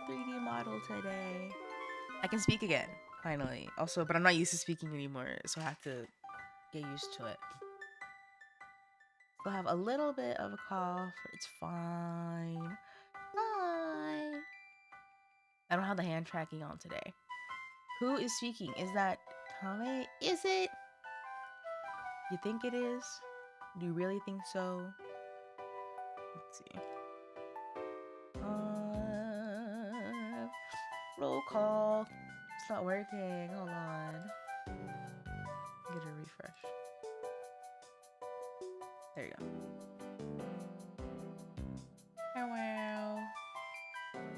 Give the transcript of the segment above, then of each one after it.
3D model today. I can speak again, finally. Also, but I'm not used to speaking anymore, so I have to get used to it. Still have a little bit of a cough. It's fine. Hi. I don't have the hand tracking on today. Who is speaking? Is that Kame? Is it? You think it is? Do you really think so? Let's see. Roll call. It's not working. Hold on. Get a refresh. There you go. Oh, wow.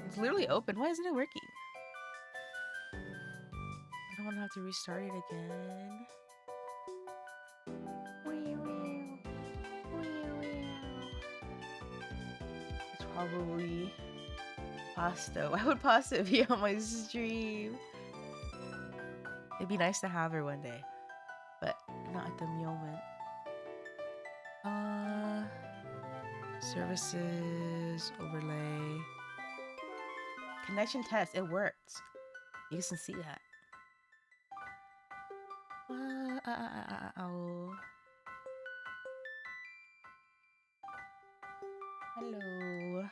It's literally open. Why isn't it working? I don't want to have to restart it again. It's probably pasta. Why would pasta be on my stream? It'd be nice to have her one day, but not at the moment. Services, overlay. Connection test, it worked. You can see that. Hello.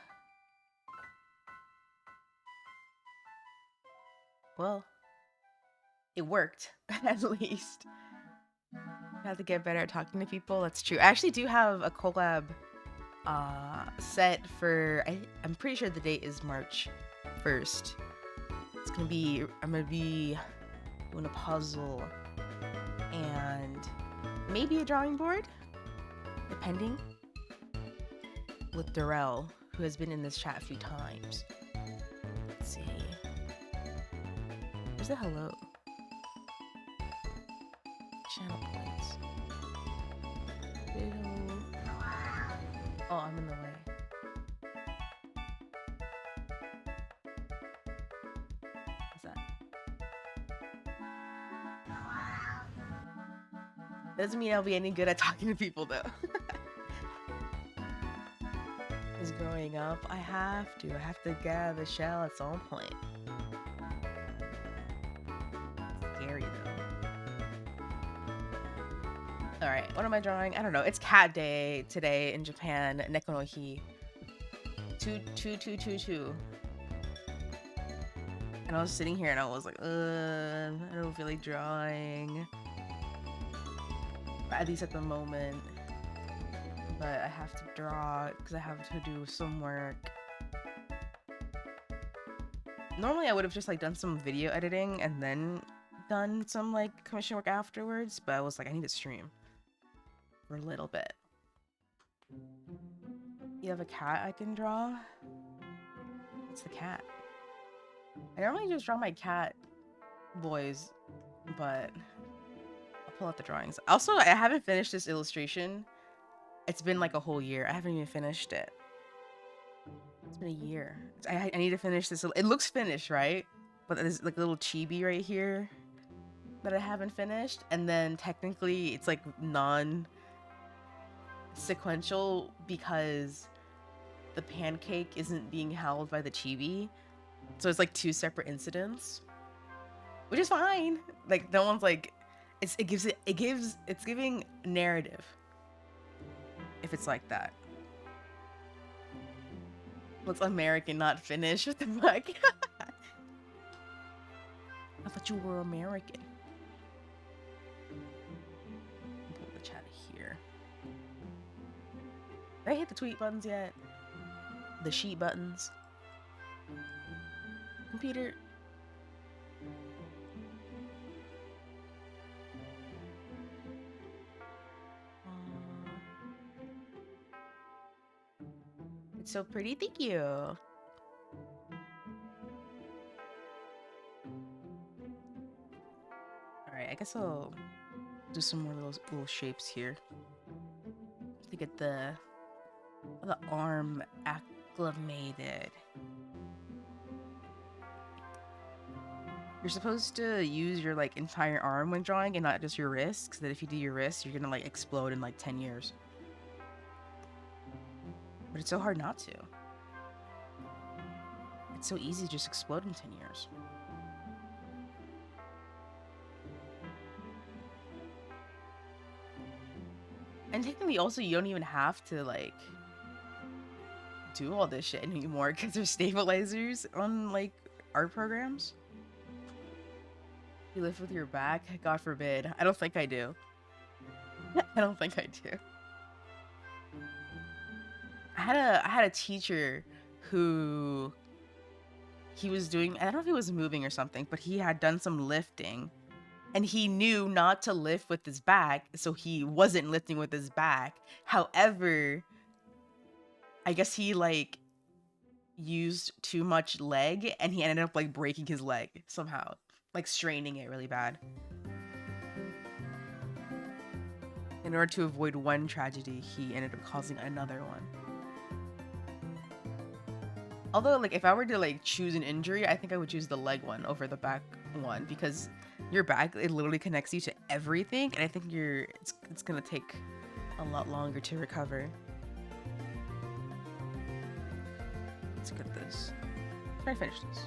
Well, it worked, at least. I have to get better at talking to people. That's true. I actually do have a collab set for, I'm pretty sure the date is March 1st. I'm gonna be doing a puzzle and maybe a drawing board, depending, with Darrell, who has been in this chat a few times. Let's see. Where's the hello? Channel points. Oh, I'm in the way. What's that? Doesn't mean I'll be any good at talking to people though. Because growing up, I have to get out of the shell at some point. Scary though. Alright, what am I drawing? I don't know. It's cat day today in Japan. Neko no hi. 22222. And I was sitting here and I was like, I don't feel like drawing. At least at the moment. But I have to draw because I have to do some work. Normally I would have just like done some video editing and then done some like commission work afterwards, but I was like, I need to stream for a little bit. You have a cat I can draw? It's the cat. I normally just draw my cat boys, but I'll pull out the drawings. Also, I haven't finished this illustration. It's been like a whole year. I haven't even finished it. It's been a year. I need to finish this. It looks finished, right? But there's like a little chibi right here that I haven't finished. And then technically it's like non-sequential because the pancake isn't being held by the chibi. So it's like two separate incidents, which is fine. Like no one's like, it's giving narrative if it's like that. What's American, not Finnish? What the fuck? I thought you were American. Pull the chat here. Did I hit the tweet buttons yet? The sheet buttons. Computer. It's so pretty. Thank you. Alright, I guess I'll do some more little shapes here to get the arm acclimated. You're supposed to use your like entire arm when drawing and not just your wrist, because if you do your wrist, you're gonna like explode in like 10 years. But it's so hard not to. It's so easy to just explode in 10 years. And technically also you don't even have to like do all this shit anymore because there's stabilizers on like art programs. You live with your back? God forbid. I don't think I do. I don't think I do. I had a teacher who he was doing, I don't know if he was moving or something, but he had done some lifting and he knew not to lift with his back, so he wasn't lifting with his back. However, I guess he like used too much leg and he ended up like breaking his leg somehow, like straining it really bad. In order to avoid one tragedy, he ended up causing another one. Although, like, if I were to like choose an injury, I think I would choose the leg one over the back one because your back, it literally connects you to everything, and I think it's gonna take a lot longer to recover. Let's get this. Try to finish this.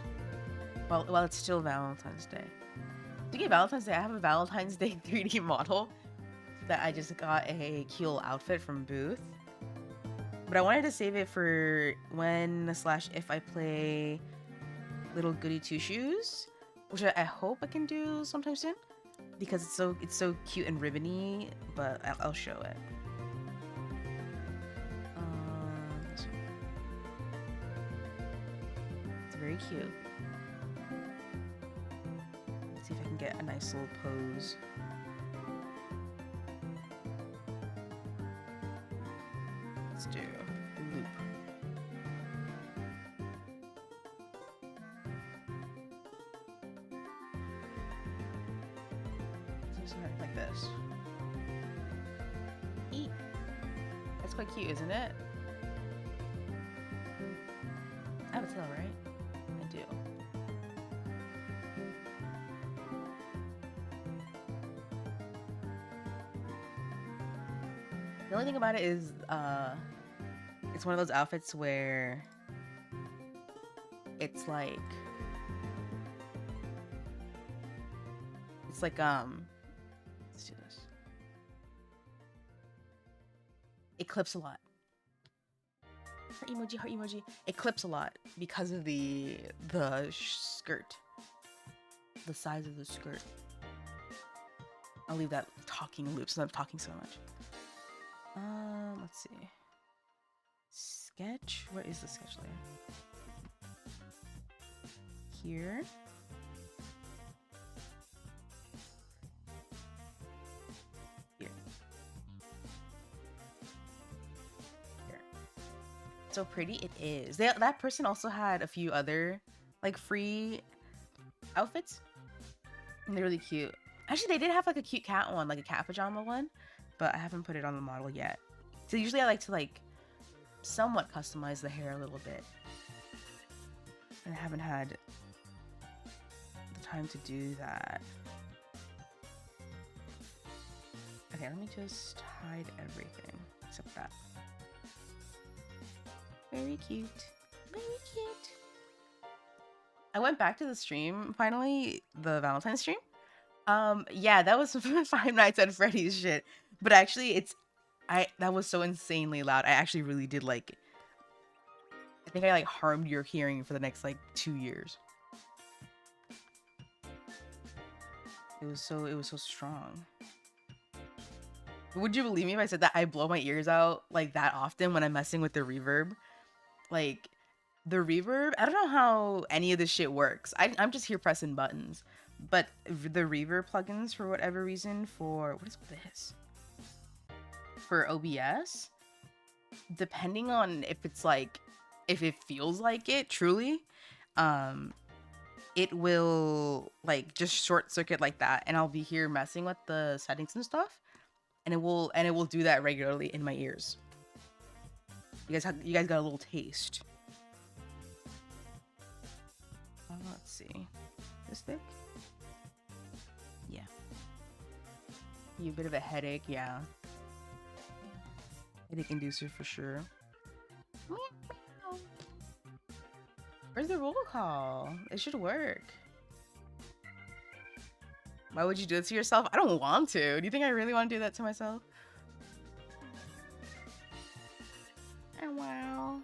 Well, it's still Valentine's Day. Speaking of Valentine's Day, I have a Valentine's Day 3D model that I just got a cute outfit from Booth. But I wanted to save it for when/if I play Little Goody Two Shoes, which I hope I can do sometime soon, because it's so cute and ribbony. But I'll show it. It's very cute. Let's see if I can get a nice little pose. Let's do loop. So like this. Eat. That's quite cute, isn't it? I have a tail, right? I do. The only thing about it is, it's one of those outfits where it's like, let's do this. It clips a lot. Heart emoji, heart emoji. It clips a lot because of the skirt, the size of the skirt. I'll leave that talking loop since I'm talking so much. Let's see. Sketch? Where is the sketch layer? Here. Here. Here. So pretty it is. That person also had a few other like free outfits. And they're really cute. Actually, they did have like a cute cat one, like a cat pajama one, but I haven't put it on the model yet. So usually I like to like somewhat customize the hair a little bit. And I haven't had the time to do that. Okay, let me just hide everything except that. Very cute. Very cute. I went back to the stream finally, the Valentine's stream. Yeah, that was Five Nights at Freddy's shit. But actually, that was so insanely loud. I actually really did like. I think I like harmed your hearing for the next like 2 years. It was so strong. Would you believe me if I said that I blow my ears out like that often when I'm messing with the reverb? Like the reverb, I don't know how any of this shit works. I'm just here pressing buttons. But the reverb plugins, for whatever reason, for what is this? For OBS, depending on if it's like, if it feels like it truly, it will like just short circuit like that, and I'll be here messing with the settings and stuff, and it will do that regularly in my ears. You guys got a little taste. Let's see, this thick. Yeah. You a bit of a headache, yeah. Headache inducer for sure. Where's the roll call? It should work. Why would you do it to yourself? I don't want to. Do you think I really want to do that to myself? Oh, wow.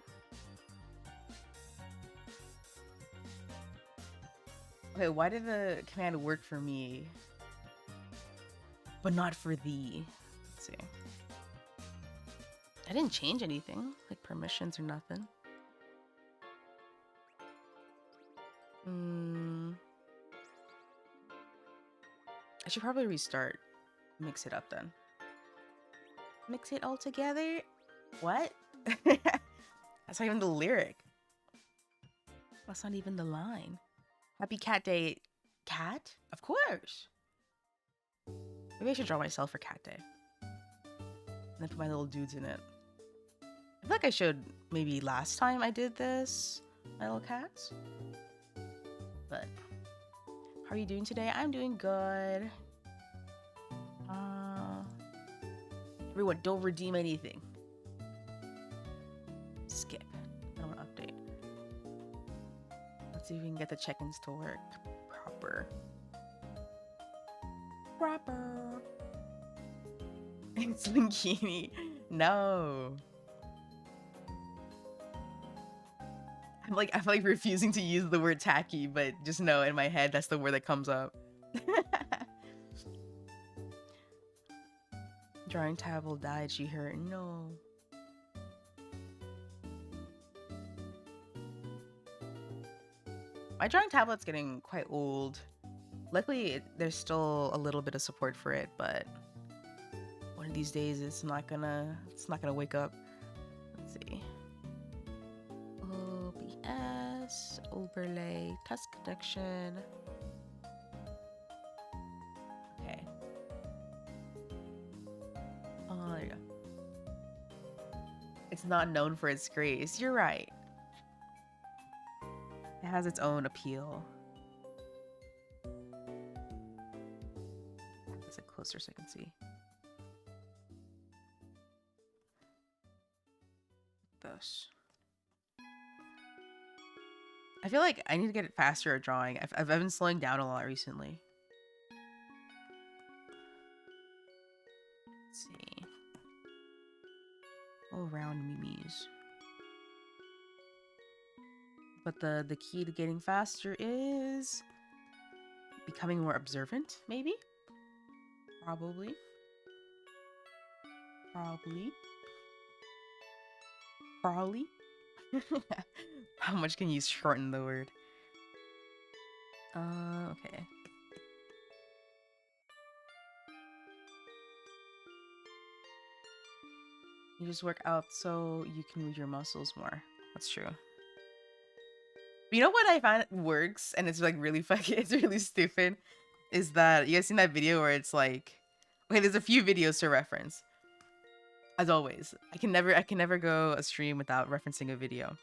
Okay, why did the command work for me, but not for thee? Let's see. I didn't change anything, like permissions or nothing. I should probably restart. Mix it up then. Mix it all together? What? That's not even the lyric. That's not even the line. Happy Cat Day. Cat? Of course. Maybe I should draw myself for Cat Day. And then put my little dudes in it. I feel like I should, maybe last time I did this, my little cats. But how are you doing today? I'm doing good. Everyone, don't redeem anything. Skip. I don't want to update. Let's see if we can get the check-ins to work proper. It's Linkini. No. I'm like refusing to use the word tacky, but just know in my head that's the word that comes up. Drawing table died, she hurt. No. My drawing tablet's getting quite old. Luckily, there's still a little bit of support for it, but one of these days it's not gonna wake up. Let's see. OBS, overlay, test connection. Okay. Oh, there you go. It's not known for its grace. You're right. It has its own appeal. Is it closer so I can see? This. I feel like I need to get faster at drawing. I've been slowing down a lot recently. Let's see. Oh, round mimes. But the key to getting faster is becoming more observant, maybe? Probably. How much can you shorten the word? Okay. You just work out so you can move your muscles more. That's true. But you know what I find works, and it's like really fucking, it's really stupid, is that you guys seen that video where it's like, okay, there's a few videos to reference. As always, I can never go a stream without referencing a video.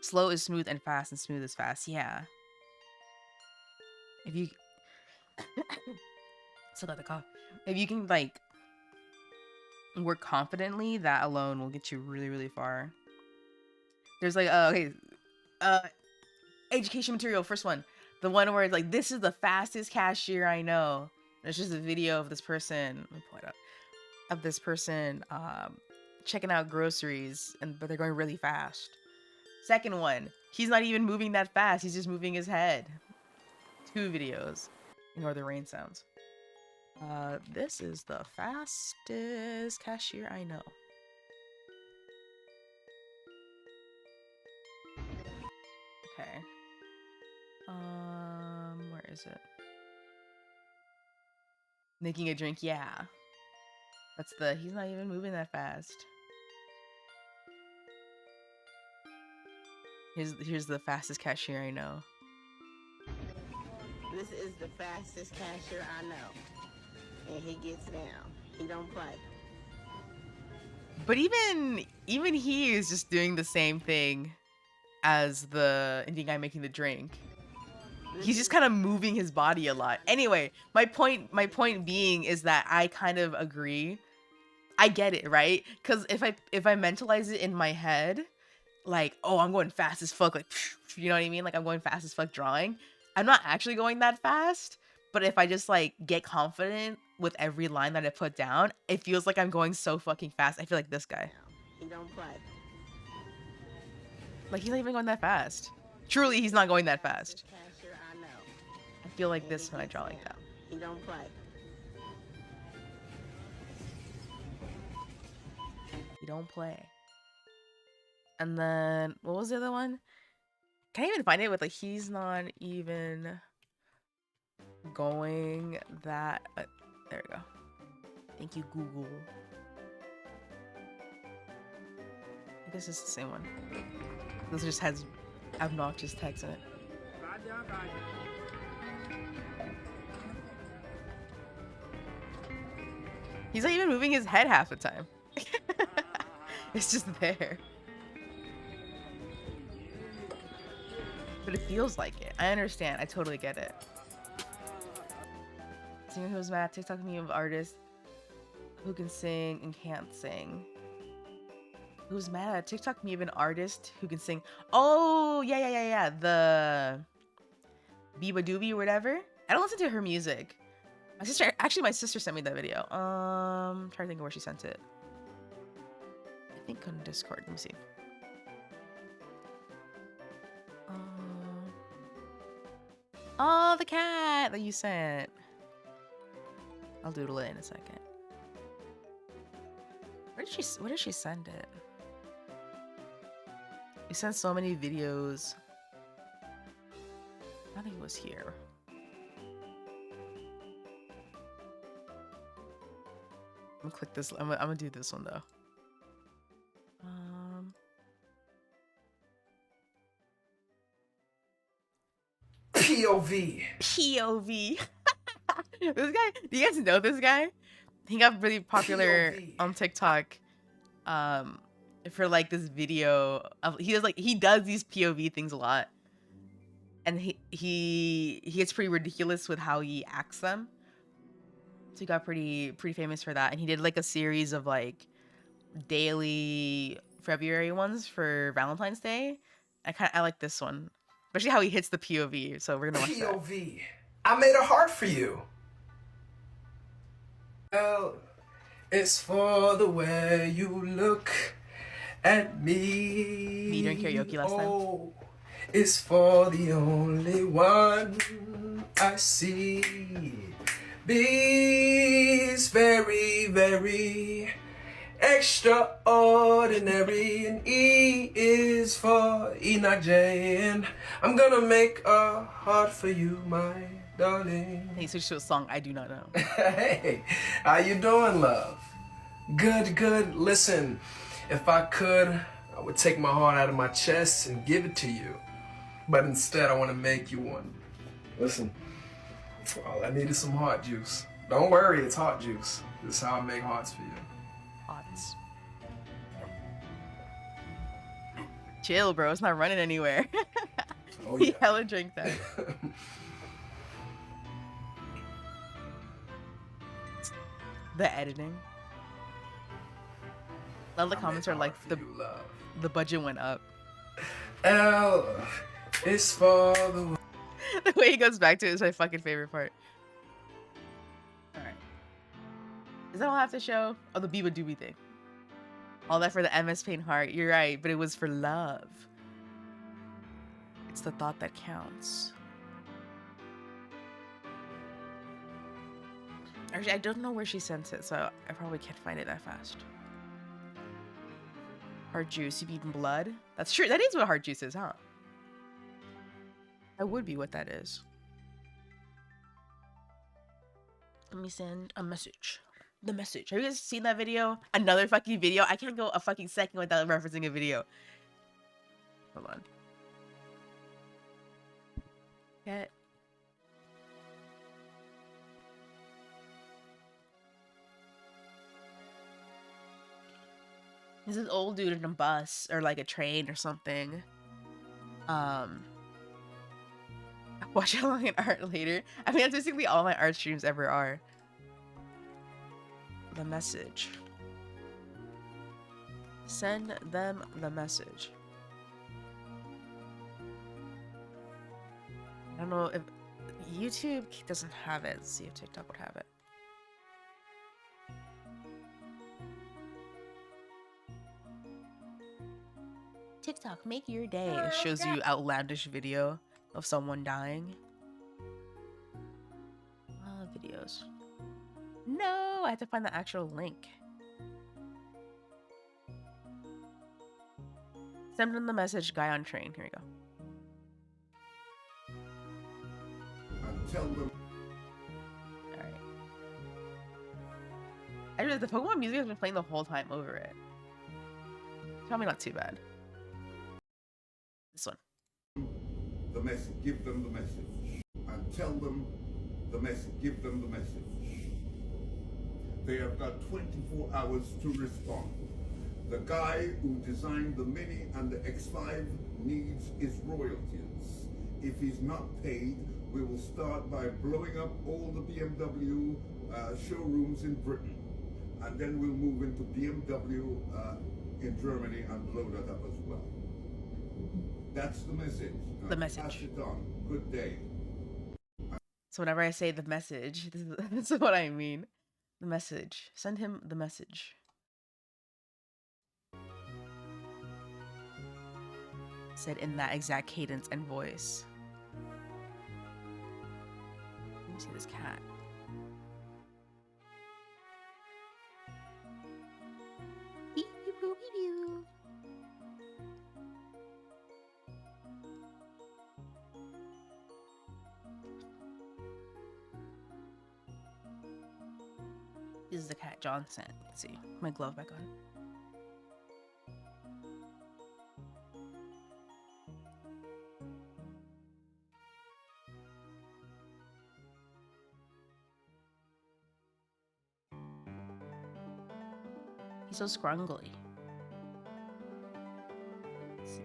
Slow is smooth and smooth is fast. Yeah. If you still got the cough. If you can like work confidently, that alone will get you really, really far. There's like education material, first one. The one where it's like, this is the fastest cashier I know. There's just a video of this person. Let me pull it up. Of this person checking out groceries, but they're going really fast. Second one, he's not even moving that fast. He's just moving his head. 2 videos. Ignore the rain sounds. This is the fastest cashier I know. Okay. Where is it? Making a drink, yeah. He's not even moving that fast. Here's the fastest cashier I know. This is the fastest cashier I know. And he gets down. He don't play. But even he is just doing the same thing as the Indian guy making the drink. He's just kind of moving his body a lot. Anyway, my point being is that I kind of agree. I get it, right? Because if I mentalize it in my head, like, oh, I'm going fast as fuck, like, you know what I mean? Like, I'm going fast as fuck drawing. I'm not actually going that fast, but if I just like get confident with every line that I put down, it feels like I'm going so fucking fast. I feel like this guy. He don't play. Like, he's not even going that fast. Truly, he's not going that fast. Cashier, I know. I feel like And this he when I gets draw like down. that. He don't play. He don't play. And then, what was the other one? Can't even find it with like, he's not even going that. There we go. Thank you, Google. I guess it's the same one. This just has obnoxious text in it. He's not even moving his head half the time. It's just there. But it feels like it. I understand. I totally get it. Singer who's mad. TikTok me of artists who can sing and can't sing. Who's mad at TikTok me of an artist who can sing. Oh, yeah. The Biba Doobie or whatever. I don't listen to her music. My sister sent me that video. I'm trying to think of where she sent it. I think on Discord. Let me see. Oh, the cat that you sent. I'll doodle it in a second. Where did she send it? We sent so many videos. I think it was here. I'm gonna click this. I'm gonna do this one though. POV. This guy, do you guys know this guy? He got really popular POV on TikTok for like this video of he does these POV things a lot. And he gets pretty ridiculous with how he acts them. So he got pretty famous for that. And he did like a series of like daily February ones for Valentine's Day. I like this one. Especially how he hits the POV. So we're gonna watch that. POV. I made a heart for you. Well, it's for the way you look at me. Me during karaoke last time. It's for the only one I see. B's very, very extraordinary, and E is for E, not J, and I'm gonna make a heart for you, my darling. He switched to a song I do not know. Hey, how you doing, love? Good. Listen, if I could, I would take my heart out of my chest and give it to you. But instead, I want to make you one. Listen, all I need is some heart juice. Don't worry, it's heart juice. This is how I make hearts for you. Hearts. Chill, bro. It's not running anywhere. Oh, yeah. He hella drank that. The editing. All the comments are like the budget went up. L is for the The way he goes back to it is my fucking favorite part. Alright. Is that all I have to show? Oh, the Biba Doobie thing. All that for the MS Paint heart. You're right, but it was for love. It's the thought that counts. Actually, I don't know where she sent it, so I probably can't find it that fast. Heart juice, you've eaten blood? That's true. That is what heart juice is, huh? That would be what that is. Let me send a message. The message. Have you guys seen that video? Another fucking video? I can't go a fucking second without referencing a video. Hold on. Get. This is old dude in a bus or like a train or something. Watch along an art later. I mean, that's basically all my art streams ever are. The message. Send them the message. don't know if YouTube doesn't have it. Let's see if TikTok would have it. TikTok, make your day. It shows you outlandish video of someone dying. Videos. No, I have to find the actual link. Send them the message, guy on train. Here we go. And tell them. Alright. Actually, the Pokemon music has been playing the whole time over it. Probably not too bad. This one. The message. Give them the message. And tell them the message. Give them the message. They have got 24 hours to respond. The guy who designed the Mini and the X5 needs his royalties. If he's not paid, we will start by blowing up all the BMW showrooms in Britain. And then we'll move into BMW in Germany and blow that up as well. That's the message. The message. Pass it on. Good day. So whenever I say the message, this is what I mean. The message. Send him the message. Said in that exact cadence and voice. Let me see this cat. Beep, beep, boop, beep, beep. This is the cat John sent. Let's see. My glove back on. He's so scrungly. Let's see.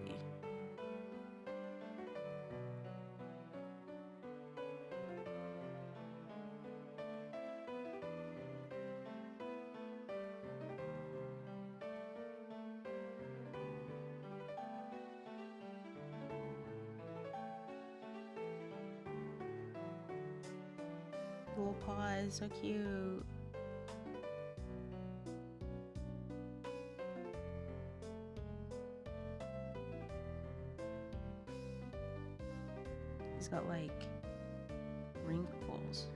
Little paws, so cute. He's got like wrinkles.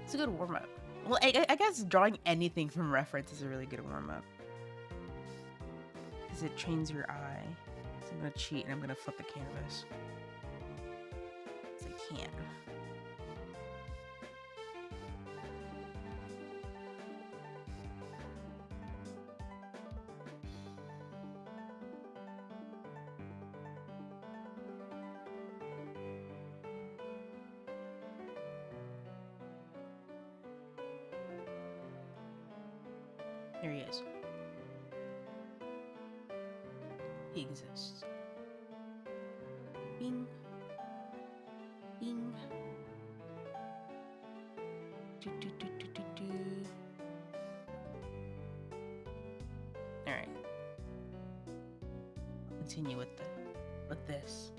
It's a good warm-up. Well, I guess drawing anything from reference is a really good warm-up. Because it trains your eye. So I'm gonna cheat and I'm gonna flip the canvas. Because I can. There he is. He exists. Bing. Bing. Do, do, do, do, do, do. Alright. Continue with this.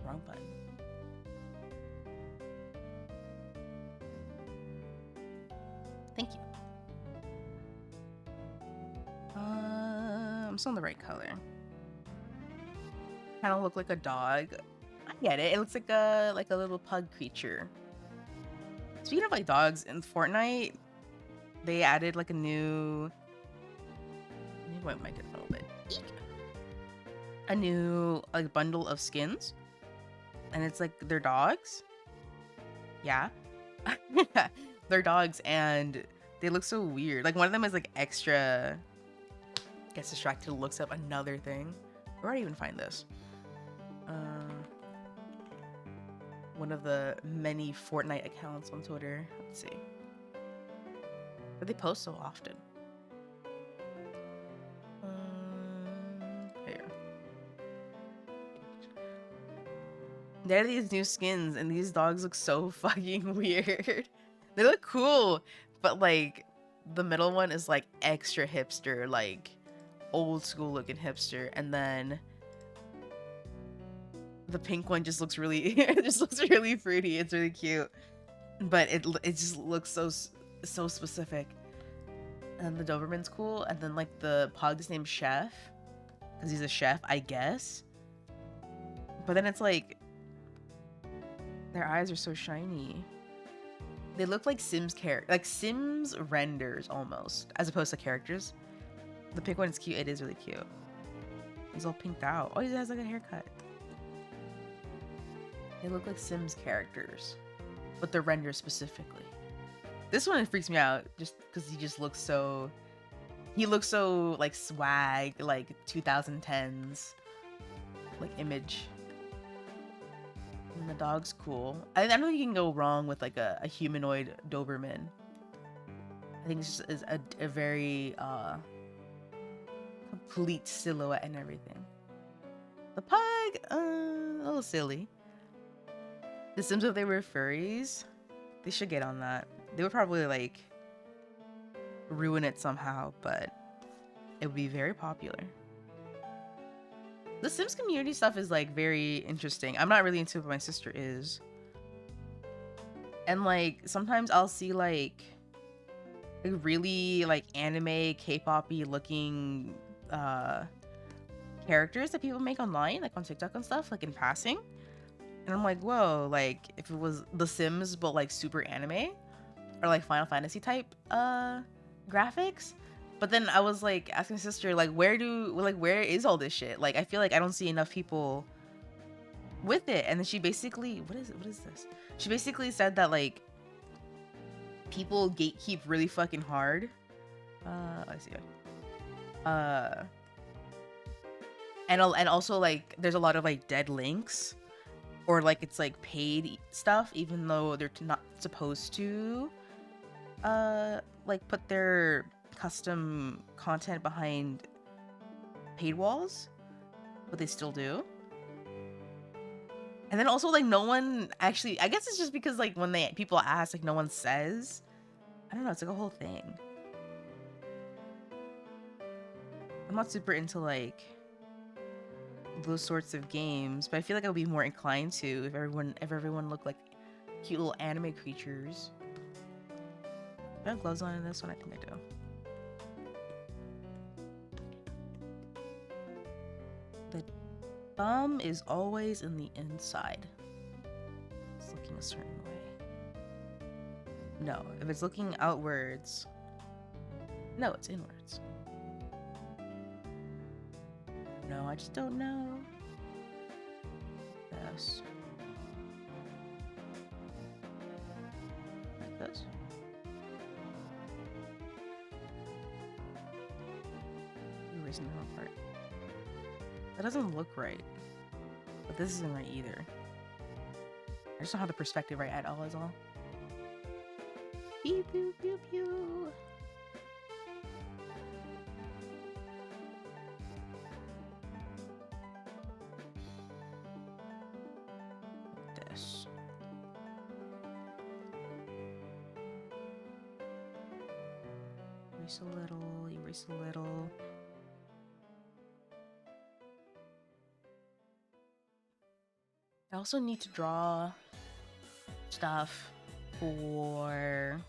Wrong button. Thank you. I'm still in the right color. Kind of look like a dog. I get it. It looks like a little pug creature. Speaking of like dogs in Fortnite, they added like a new. Let me wipe my mic a little bit. Eek. A new like bundle of skins, and it's like they're dogs. Yeah. They're dogs and they look so weird. Like one of them is like extra gets distracted, looks up another thing. Where do I even find this? One of the many Fortnite accounts on Twitter. Let's see. But they post so often. Here. There are these new skins, and these dogs look so fucking weird. They look cool, but like the middle one is like extra hipster, like old school looking hipster, and then the pink one just looks really, it just looks really fruity. It's really cute, but it just looks so specific. And the Doberman's cool, and then like the pug's named Chef, because he's a chef, I guess. But then it's like their eyes are so shiny. They look like Sims Sims renders almost, as opposed to characters. The pink one is cute. It is really cute. He's all pinked out. Oh, he has like a haircut. They look like Sims characters, but they're rendered specifically. This one freaks me out just because he just looks so. He looks so like swag, like 2010s, like image. And the dog's cool. I don't think you can go wrong with like a humanoid Doberman. I think it's just a very complete silhouette and everything. The pug, a little silly. The Sims, if they were furries, they should get on that. They would probably like ruin it somehow, but it would be very popular. The Sims community stuff is like very interesting. I'm not really into it, but my sister is. And like sometimes I'll see like really like anime K-pop-y looking characters that people make online, like on TikTok and stuff, like in passing. And I'm like, whoa, like if it was The Sims but like super anime or like Final Fantasy type graphics. But then I was like asking my sister, like, where is all this shit? Like, I feel like I don't see enough people with it. And then she basically, what is this? She basically said that like people gatekeep really fucking hard. I see. And also like there's a lot of like dead links, or like it's like paid stuff, even though they're not supposed to like put their custom content behind paid walls, but they still do. And then also like no one actually, I guess it's just because like when people ask, like no one says. I don't know, it's like a whole thing. I'm not super into like those sorts of games, but I feel like I would be more inclined to if everyone looked like cute little anime creatures. Do I have gloves on in this one? I think I do. The thumb is always in the inside. It's looking a certain way. No, if it's looking outwards, no, it's inwards. No, I just don't know. Yes. Like this. Erasing the wrong part. That doesn't look right. But this isn't right either. I just don't have the perspective right at all, is all. Pew pew pew pew. Like this. Erase a little, erase a little. I also need to draw stuff for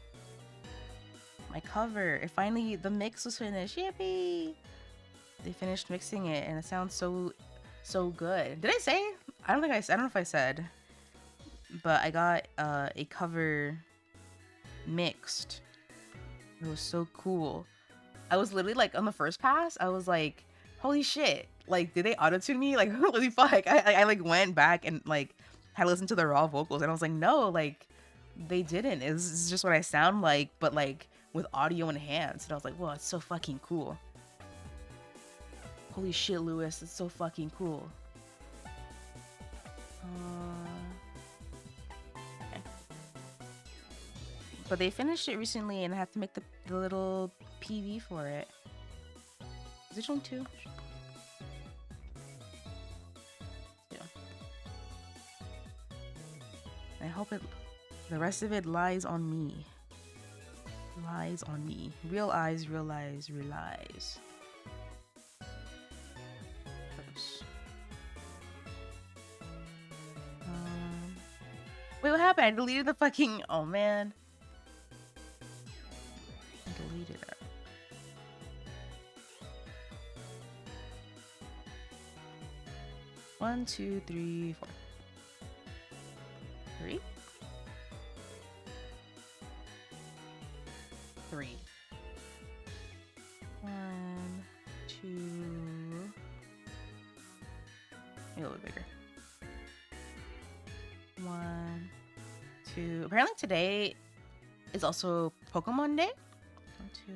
my cover. The mix was finished. Yippee! They finished mixing it and it sounds so good. Did I say? I don't know if I said. But I got a cover mixed. It was so cool. I was literally like on the first pass, I was like, holy shit. Like, did they auto-tune me? Like, holy fuck. I like went back and like had listened to the raw vocals and I was like, no, like they didn't. It's just what I sound like, but like with audio enhanced. And I was like, whoa, it's so fucking cool. Holy shit, Lewis, it's so fucking cool. Okay. But they finished it recently and I had to make the little PV for it. Is it only 2? I hope the rest of it lies on me. Lies on me. Real eyes, real eyes, real eyes. Oops. Wait, what happened? I deleted the fucking... Oh, man. I deleted it. One, two, three, four. 3? 3. 1, 2. Maybe a little bit bigger. 1, 2. Apparently today is also Pokemon Day. 1, 2.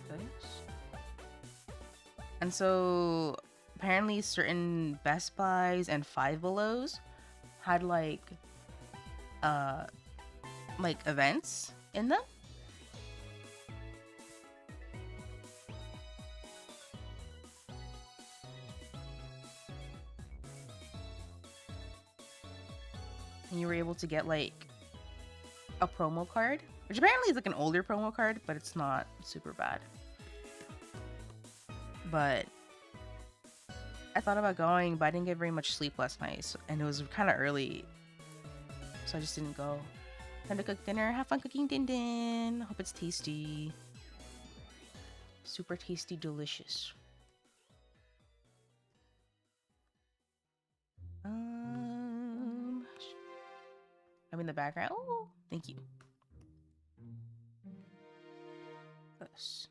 This. And so apparently certain Best Buys and Five Belows had like events in them. And you were able to get like a promo card, which apparently is like an older promo card, but it's not super bad. But I thought about going, but I didn't get very much sleep last night, and it was kind of early, so I just didn't go. Time to cook dinner. Have fun cooking, Din Din. Hope it's tasty. Super tasty, delicious. I'm in the background. Oh, thank you. This.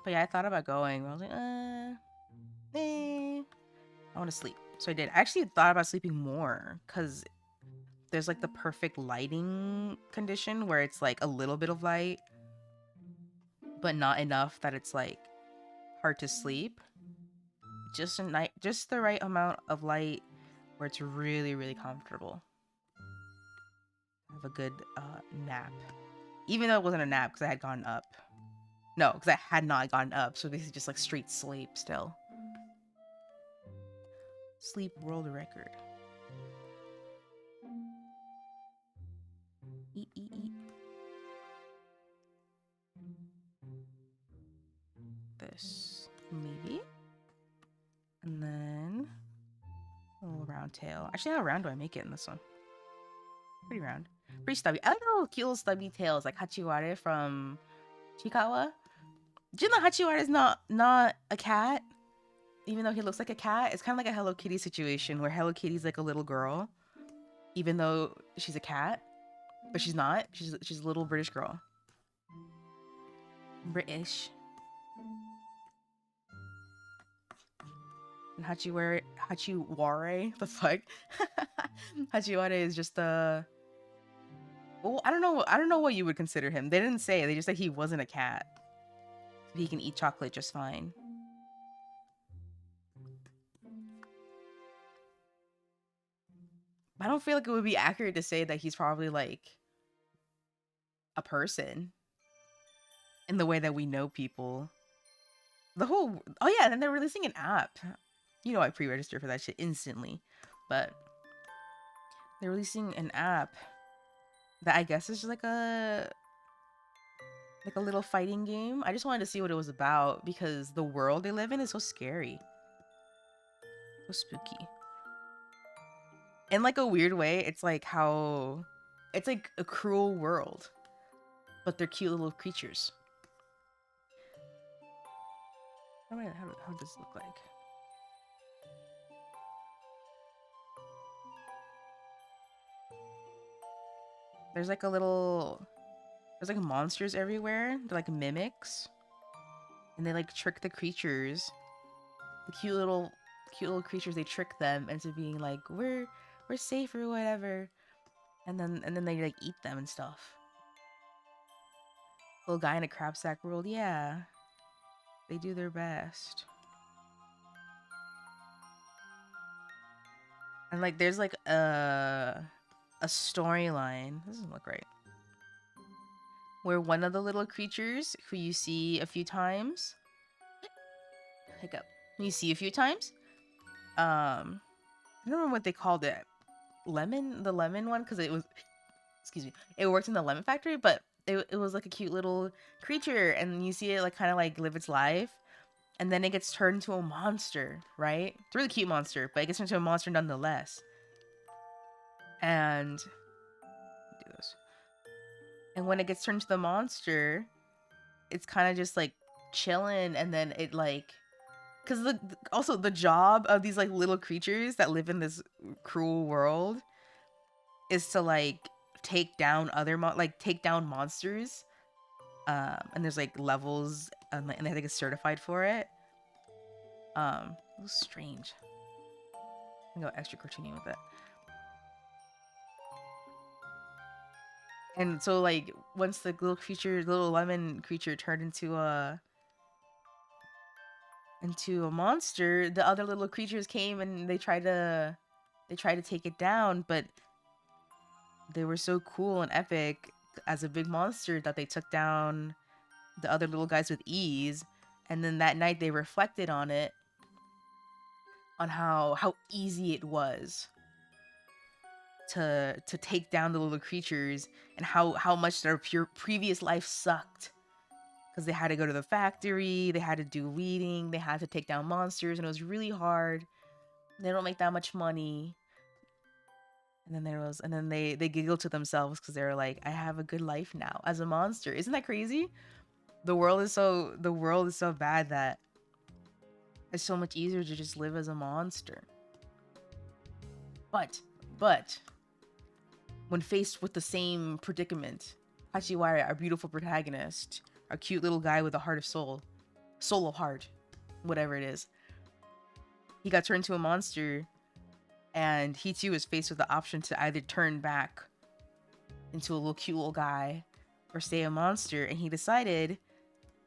But yeah, I thought about going. I was like, I want to sleep. So I did. I actually thought about sleeping more because there's like the perfect lighting condition where it's like a little bit of light, but not enough that it's like hard to sleep. Just the right amount of light where it's really, really comfortable. Have a good nap. Even though it wasn't a nap because I had gone up. No, because I had not gone up. So basically just like straight sleep still. Sleep world record. Eat. This, maybe. And then a little round tail. Actually, how round do I make it in this one? Pretty round. Pretty stubby. I like the little cute little stubby tails like Hachiware from Chikawa. Do you know Hachiware is not a cat? Even though he looks like a cat, it's kind of like a Hello Kitty situation where Hello Kitty's like a little girl, even though she's a cat, but she's not. She's a little British girl. British. And Hachiware, the fuck? Hachiware is just a... Well, I don't know what you would consider him. They didn't say. They just said he wasn't a cat. He can eat chocolate just fine. I don't feel like it would be accurate to say that he's probably like a person in the way that we know people. Oh yeah, and then they're releasing an app. You know, I pre-registered for that shit instantly, but they're releasing an app that I guess is just like a little fighting game. I just wanted to see what it was about because the world they live in is so scary, so spooky. In like a weird way, it's like it's like a cruel world, but they're cute little creatures. How does this look like? There's like monsters everywhere. They're like mimics, and they like trick the creatures. The cute little creatures, they trick them into being like we're safe or whatever, and then they like eat them and stuff. Little guy in a crab sack world, yeah. They do their best. And like there's like a storyline. This doesn't look right. where one of the little creatures who you see a few times, hiccup, you see a few times, I don't remember what they called it, the lemon one, because it was, excuse me, it worked in the lemon factory, but it was like a cute little creature, and you see it like kind of like live its life, and then it gets turned into a monster, right? It's a really cute monster, but it gets turned into a monster nonetheless. And do this. And when it gets turned to the monster, it's kind of just like chilling, and then it like, because also the job of these like little creatures that live in this cruel world is to like take down take down monsters, and there's like levels, and I think it's certified for it. It was strange. I can go extra cartoony with it. And so like once the little lemon creature turned into a monster, the other little creatures came and they tried to take it down, but they were so cool and epic as a big monster that they took down the other little guys with ease. And then that night they reflected on it, on how easy it was to take down the little creatures, and how much their previous life sucked, because they had to go to the factory, they had to do weeding, they had to take down monsters, and it was really hard. They don't make that much money. And then they giggled to themselves because they were like, I have a good life now as a monster. Isn't that crazy? The world is so bad that it's so much easier to just live as a monster. But when faced with the same predicament, Hachiwara, our beautiful protagonist, our cute little guy with a heart of soul of heart, whatever it is, he got turned into a monster, and he too was faced with the option to either turn back into a little cute little guy or stay a monster. And he decided,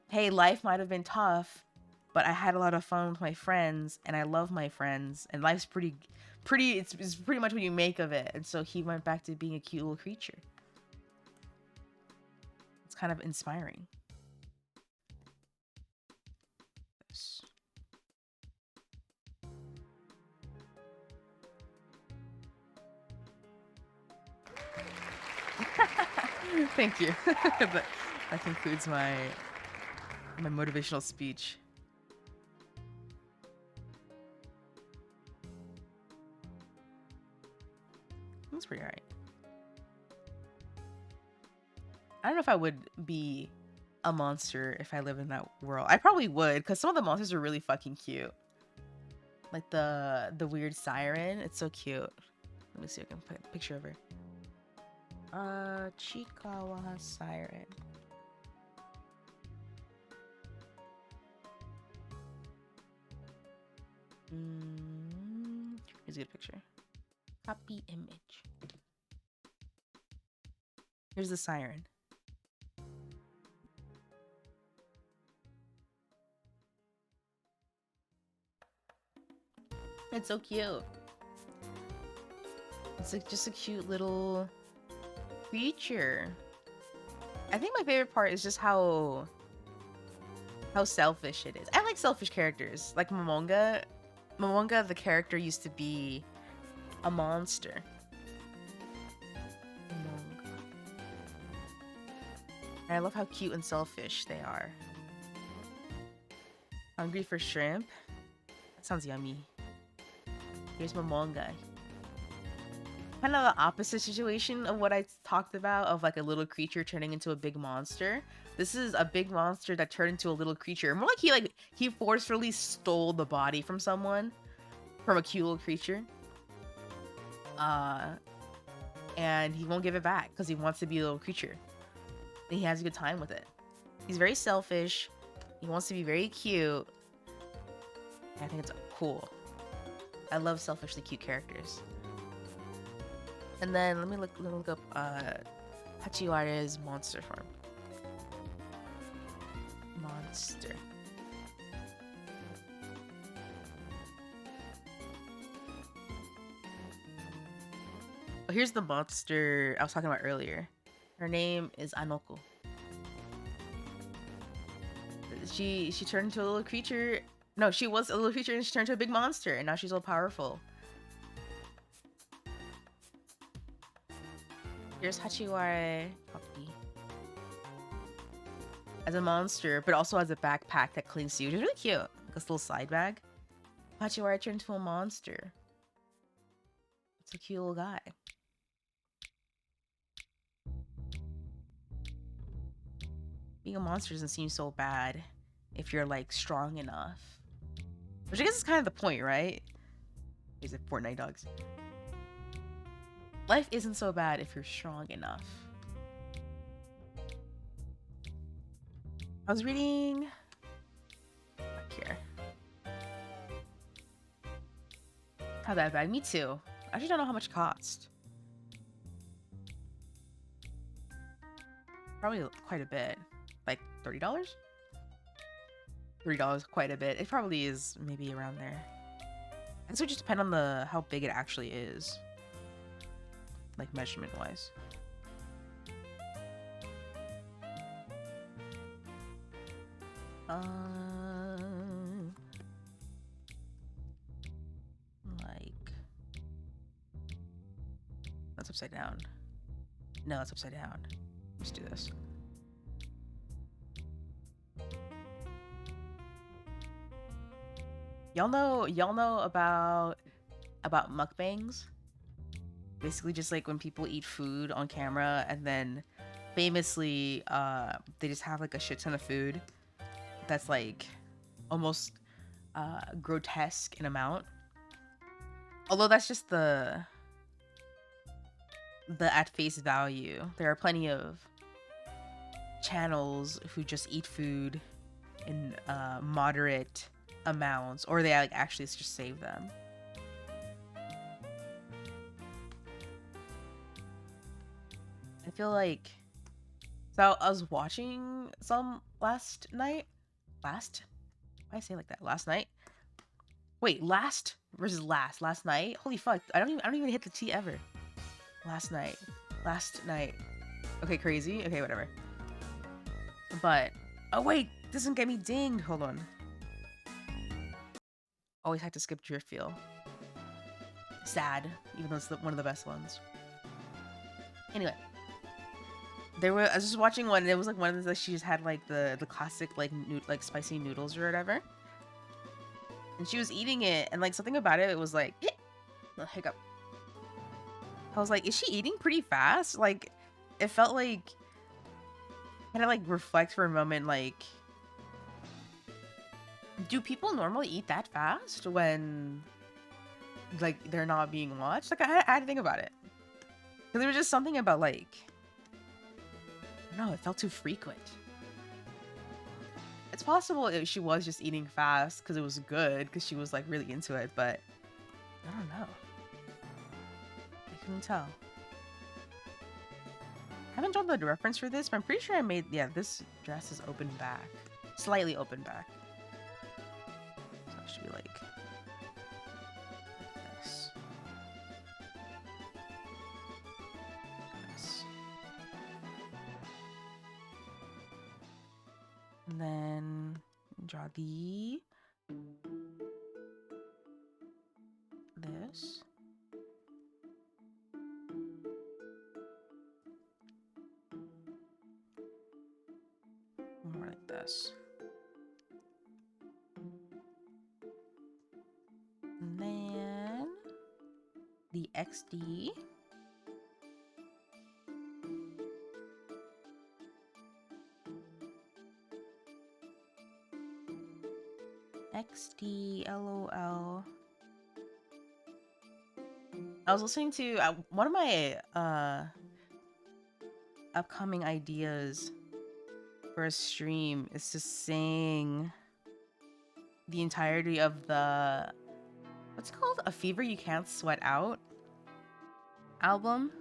hey, life might have been tough, but I had a lot of fun with my friends, and I love my friends, and life's pretty it's pretty much what you make of it. And so he went back to being a cute little creature. It's kind of inspiring. Thank you. that concludes my motivational speech. That's pretty alright. I don't know if I would be a monster if I lived in that world. I probably would, because some of the monsters are really fucking cute. Like the weird siren. It's so cute. Let me see if I can put a picture of her. Chikawa siren. Here's a good picture. Copy image. Here's the siren. It's so cute. It's like just a cute little creature. I think my favorite part is just how selfish it is. I like selfish characters. Like Momonga. Momonga, the character, used to be a monster. Momonga. And I love how cute and selfish they are. Hungry for shrimp? That sounds yummy. Here's Momonga. Kind of the opposite situation of what I talked about, of like a little creature turning into a big monster. This is a big monster that turned into a little creature. More like he forcefully stole the body from someone, from a cute little creature. And he won't give it back because he wants to be a little creature. And he has a good time with it. He's very selfish. He wants to be very cute. And I think it's cool. I love selfishly cute characters. And then let me look up Hachiwara's monster form. Monster. Oh, here's the monster I was talking about earlier. Her name is Anoko. she turned into a little creature. No, she was a little creature and she turned into a big monster, and now she's all powerful. Here's Hachiwara puppy. As a monster, but also has a backpack that clings to you, which is really cute. Like a little side bag. Hachiwara turned into a monster. It's a cute little guy. Being a monster doesn't seem so bad if you're like strong enough. Which I guess is kind of the point, right? Is it Fortnite dogs? Life isn't so bad if you're strong enough. I was reading back here. How that bag? Me too. I actually don't know how much it cost. Probably quite a bit. Like $30? $30 quite a bit. It probably is maybe around there. And so it just depends on how big it actually is. Like measurement wise. Like that's upside down. No, that's upside down. Let's do this. Y'all know about mukbangs? Basically just like when people eat food on camera and then famously they just have like a shit ton of food that's like almost grotesque in amount. Although that's just the at face value. There are plenty of channels who just eat food in moderate amounts, or they like actually just save them. I feel like, so I was watching some last night. Why I say it like that? Last night? Wait, last versus last. Last night? Holy fuck! I don't even hit the T ever. Last night. Okay, crazy. Okay, whatever. But oh wait, doesn't get me dinged. Hold on. Always had to skip Drift Feel. Sad, even though it's one of the best ones. Anyway. I was just watching one, and it was like one of the, she just had like the classic like spicy noodles or whatever, and she was eating it, and like something about it was like a hiccup. I was like, is she eating pretty fast? Like, it felt like kind of like reflect for a moment, like, do people normally eat that fast when like they're not being watched? Like, I had to think about it, because there was just something about like, no, it felt too frequent. It's possible if she was just eating fast because it was good, because she was like really into it, but I don't know. I couldn't tell. I haven't drawn the reference for this, but I'm pretty sure I made, yeah, this dress is open back. Slightly open back. So it should be like this. And then draw this. More like this. And then the XD. XD, LOL. I was listening to one of my upcoming ideas for a stream is to sing the entirety of the, what's it called? A Fever You Can't Sweat Out album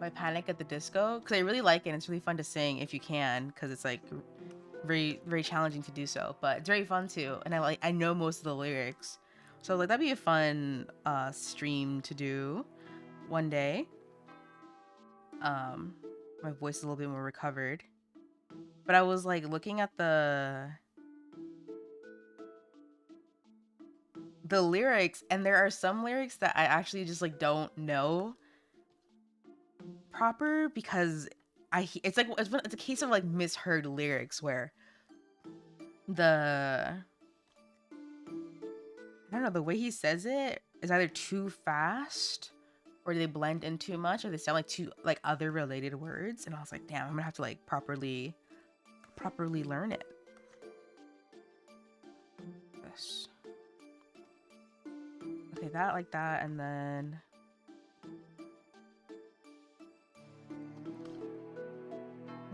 by Panic at the Disco, because I really like it and it's really fun to sing if you can, because it's like very, very challenging to do so, but it's very fun too, and I know most of the lyrics, so like that'd be a fun stream to do one day. My voice is a little bit more recovered, But I was like looking at the lyrics, and there are some lyrics that I actually just like don't know proper because it's like it's a case of like misheard lyrics where the I don't know, the way he says it is either too fast or they blend in too much or they sound like two like other related words, and I was like, damn, I'm gonna have to like properly learn it. This. Okay, that like that, and then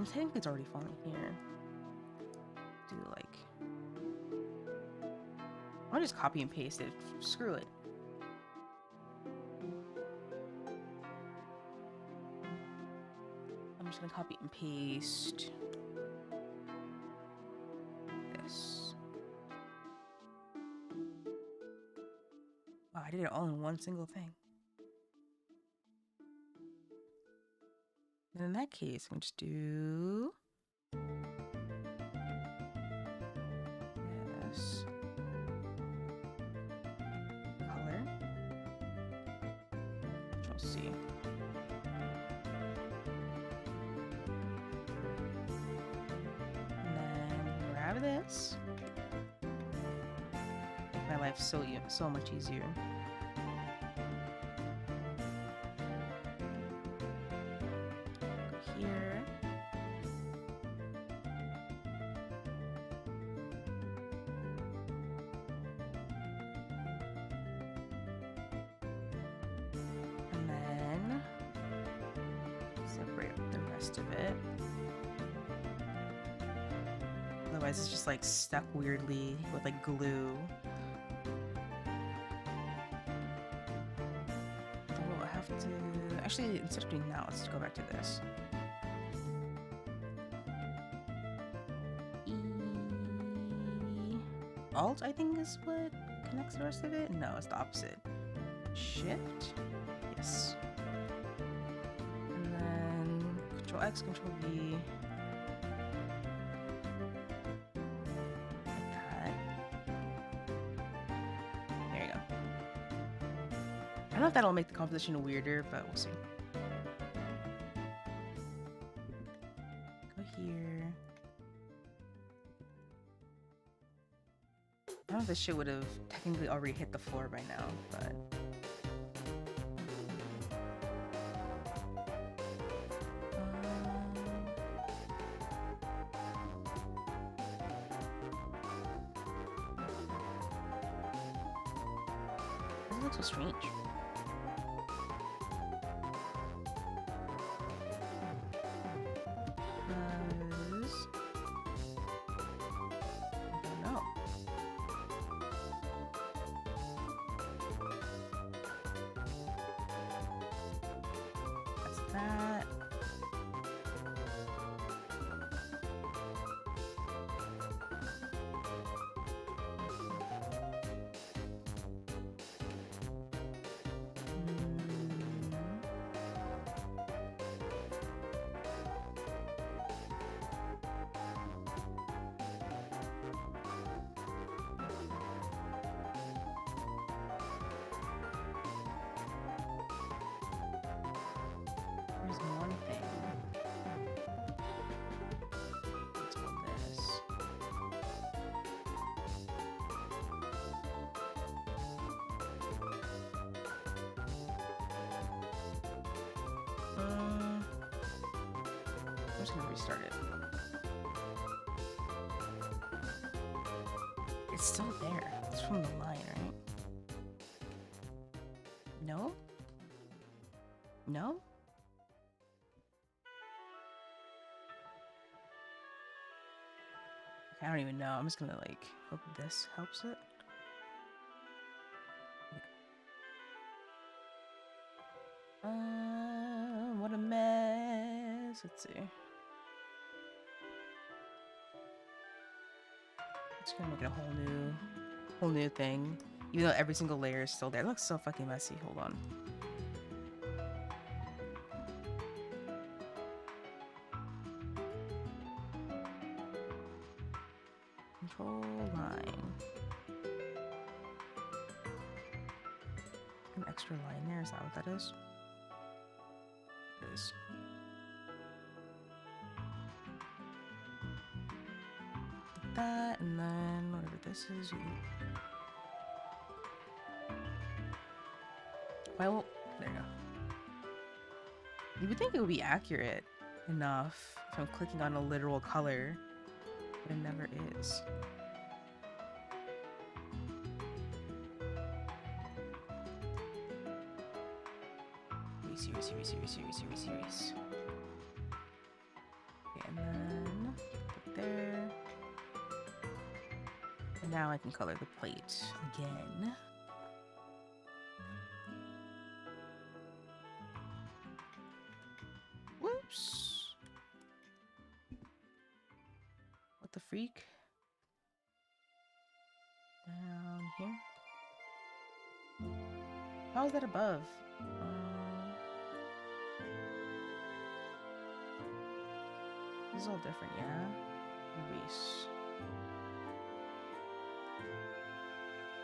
technically it's already falling here. Do like I'll just copy and paste it. Screw it. I'm just gonna copy and paste this. Wow, I did it all in one single thing. And in that case, I'm gonna just do this. Color. Control C. And then grab this. Make my life so much easier. Go here. And then separate up the rest of it. Otherwise it's just like stuck weirdly with like glue. So we'll have to actually, instead of doing that, let's go back to this. Alt, I think, is what connects the rest of it. No, it's the opposite. Shift. Yes. And then Control X, Control V. Like that. There you go. I don't know if that'll make the composition weirder, but we'll see. Go here. I don't know if this shit would have technically already hit the floor by now, but this looks so strange. I don't know. That's that. There's one thing. Let's go this. I'm just gonna restart it. It's still there. It's from the line, right? No? No? I don't even know. I'm just gonna like hope this helps it. What a mess. Let's see. Just gonna make it a whole new thing. Even though every single layer is still there. It looks so fucking messy. Hold on. Control line. An extra line there, is that what that is? It is. Like that, and then whatever this is, you... Well, there you go. You would think it would be accurate enough if I'm clicking on a literal color, but it never is. Serious. Okay, and then put there. And now I can color the plate again. Whoops. What the freak? Down here. How is that above? This is all different, yeah? Erase.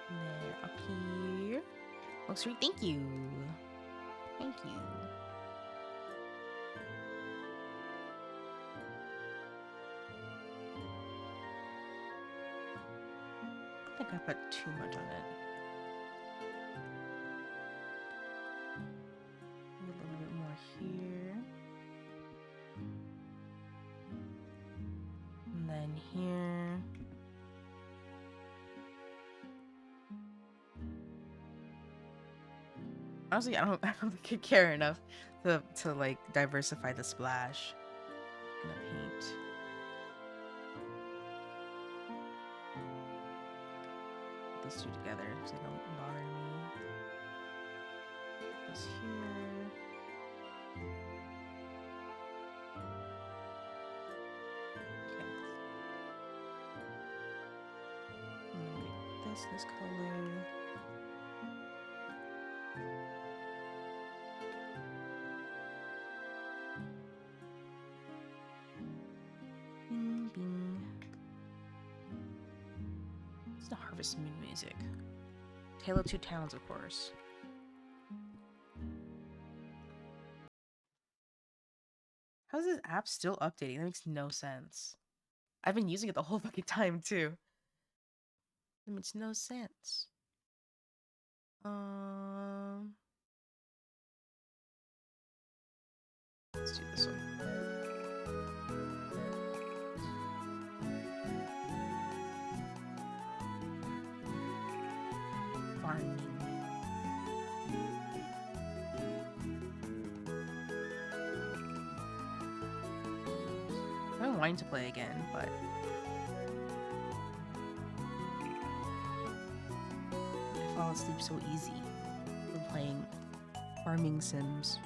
And then up here. Looks sweet. Thank you. Thank you. I think I put too much on it. A little bit more here. And then here. Honestly, I don't think I care enough to like diversify the splash. I'm gonna paint. Put these two together so they don't bother me. Put this here. Okay. I'm gonna make this color. Bing, bing. It's the Harvest Moon music. Tale of Two Towns, of course. How is this app still updating? That makes no sense. I've been using it the whole fucking time, too. It makes no sense. Let's do this one. Farming. I'm wanting to play again, but I fall asleep so easy when playing farming sims.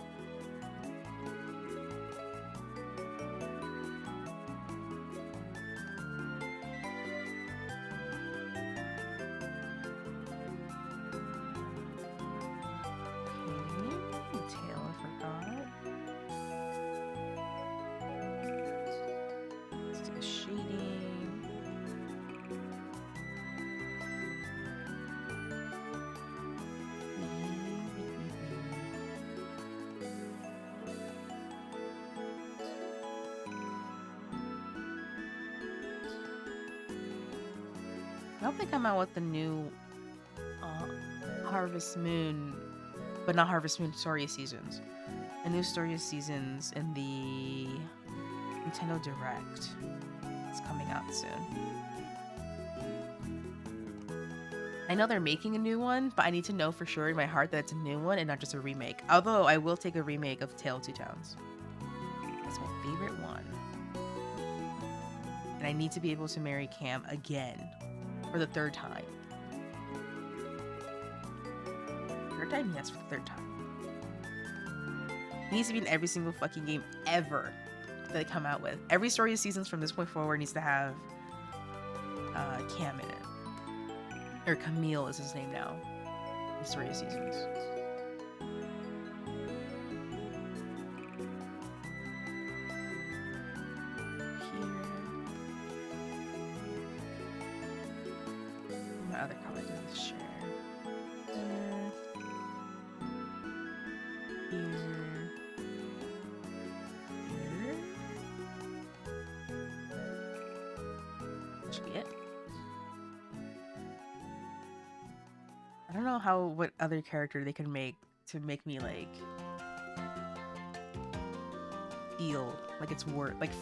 I hope they come out with the new Harvest Moon, but not Harvest Moon, Story Seasons. A new Story Seasons in the Nintendo Direct. It's coming out soon. I know they're making a new one, but I need to know for sure in my heart that it's a new one and not just a remake. Although I will take a remake of Tale of Two Towns. That's my favorite one. And I need to be able to marry Cam again. For the third time. Third time? Yes, for the third time. It needs to be in every single fucking game ever that they come out with. Every Story of Seasons from this point forward needs to have Cam in it. Or Camille is his name now. In Story of Seasons. other comment does this share? Here. Should be it. I don't know what other character they can make to make me like feel like it's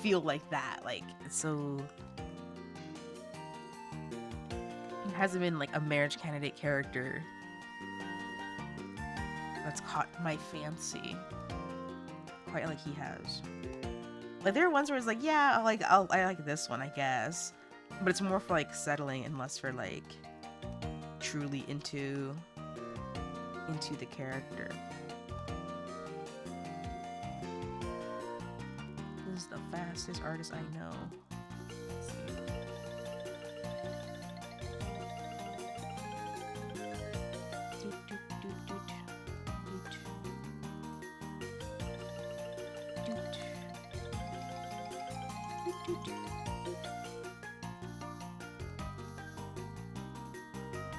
feel like that. Like it's so. It hasn't been like a marriage candidate character that's caught my fancy quite like he has. Like there are ones where it's like, yeah, I like this one, I guess, but it's more for like settling and less for like truly into the character. This is the fastest artist I know. Let's see.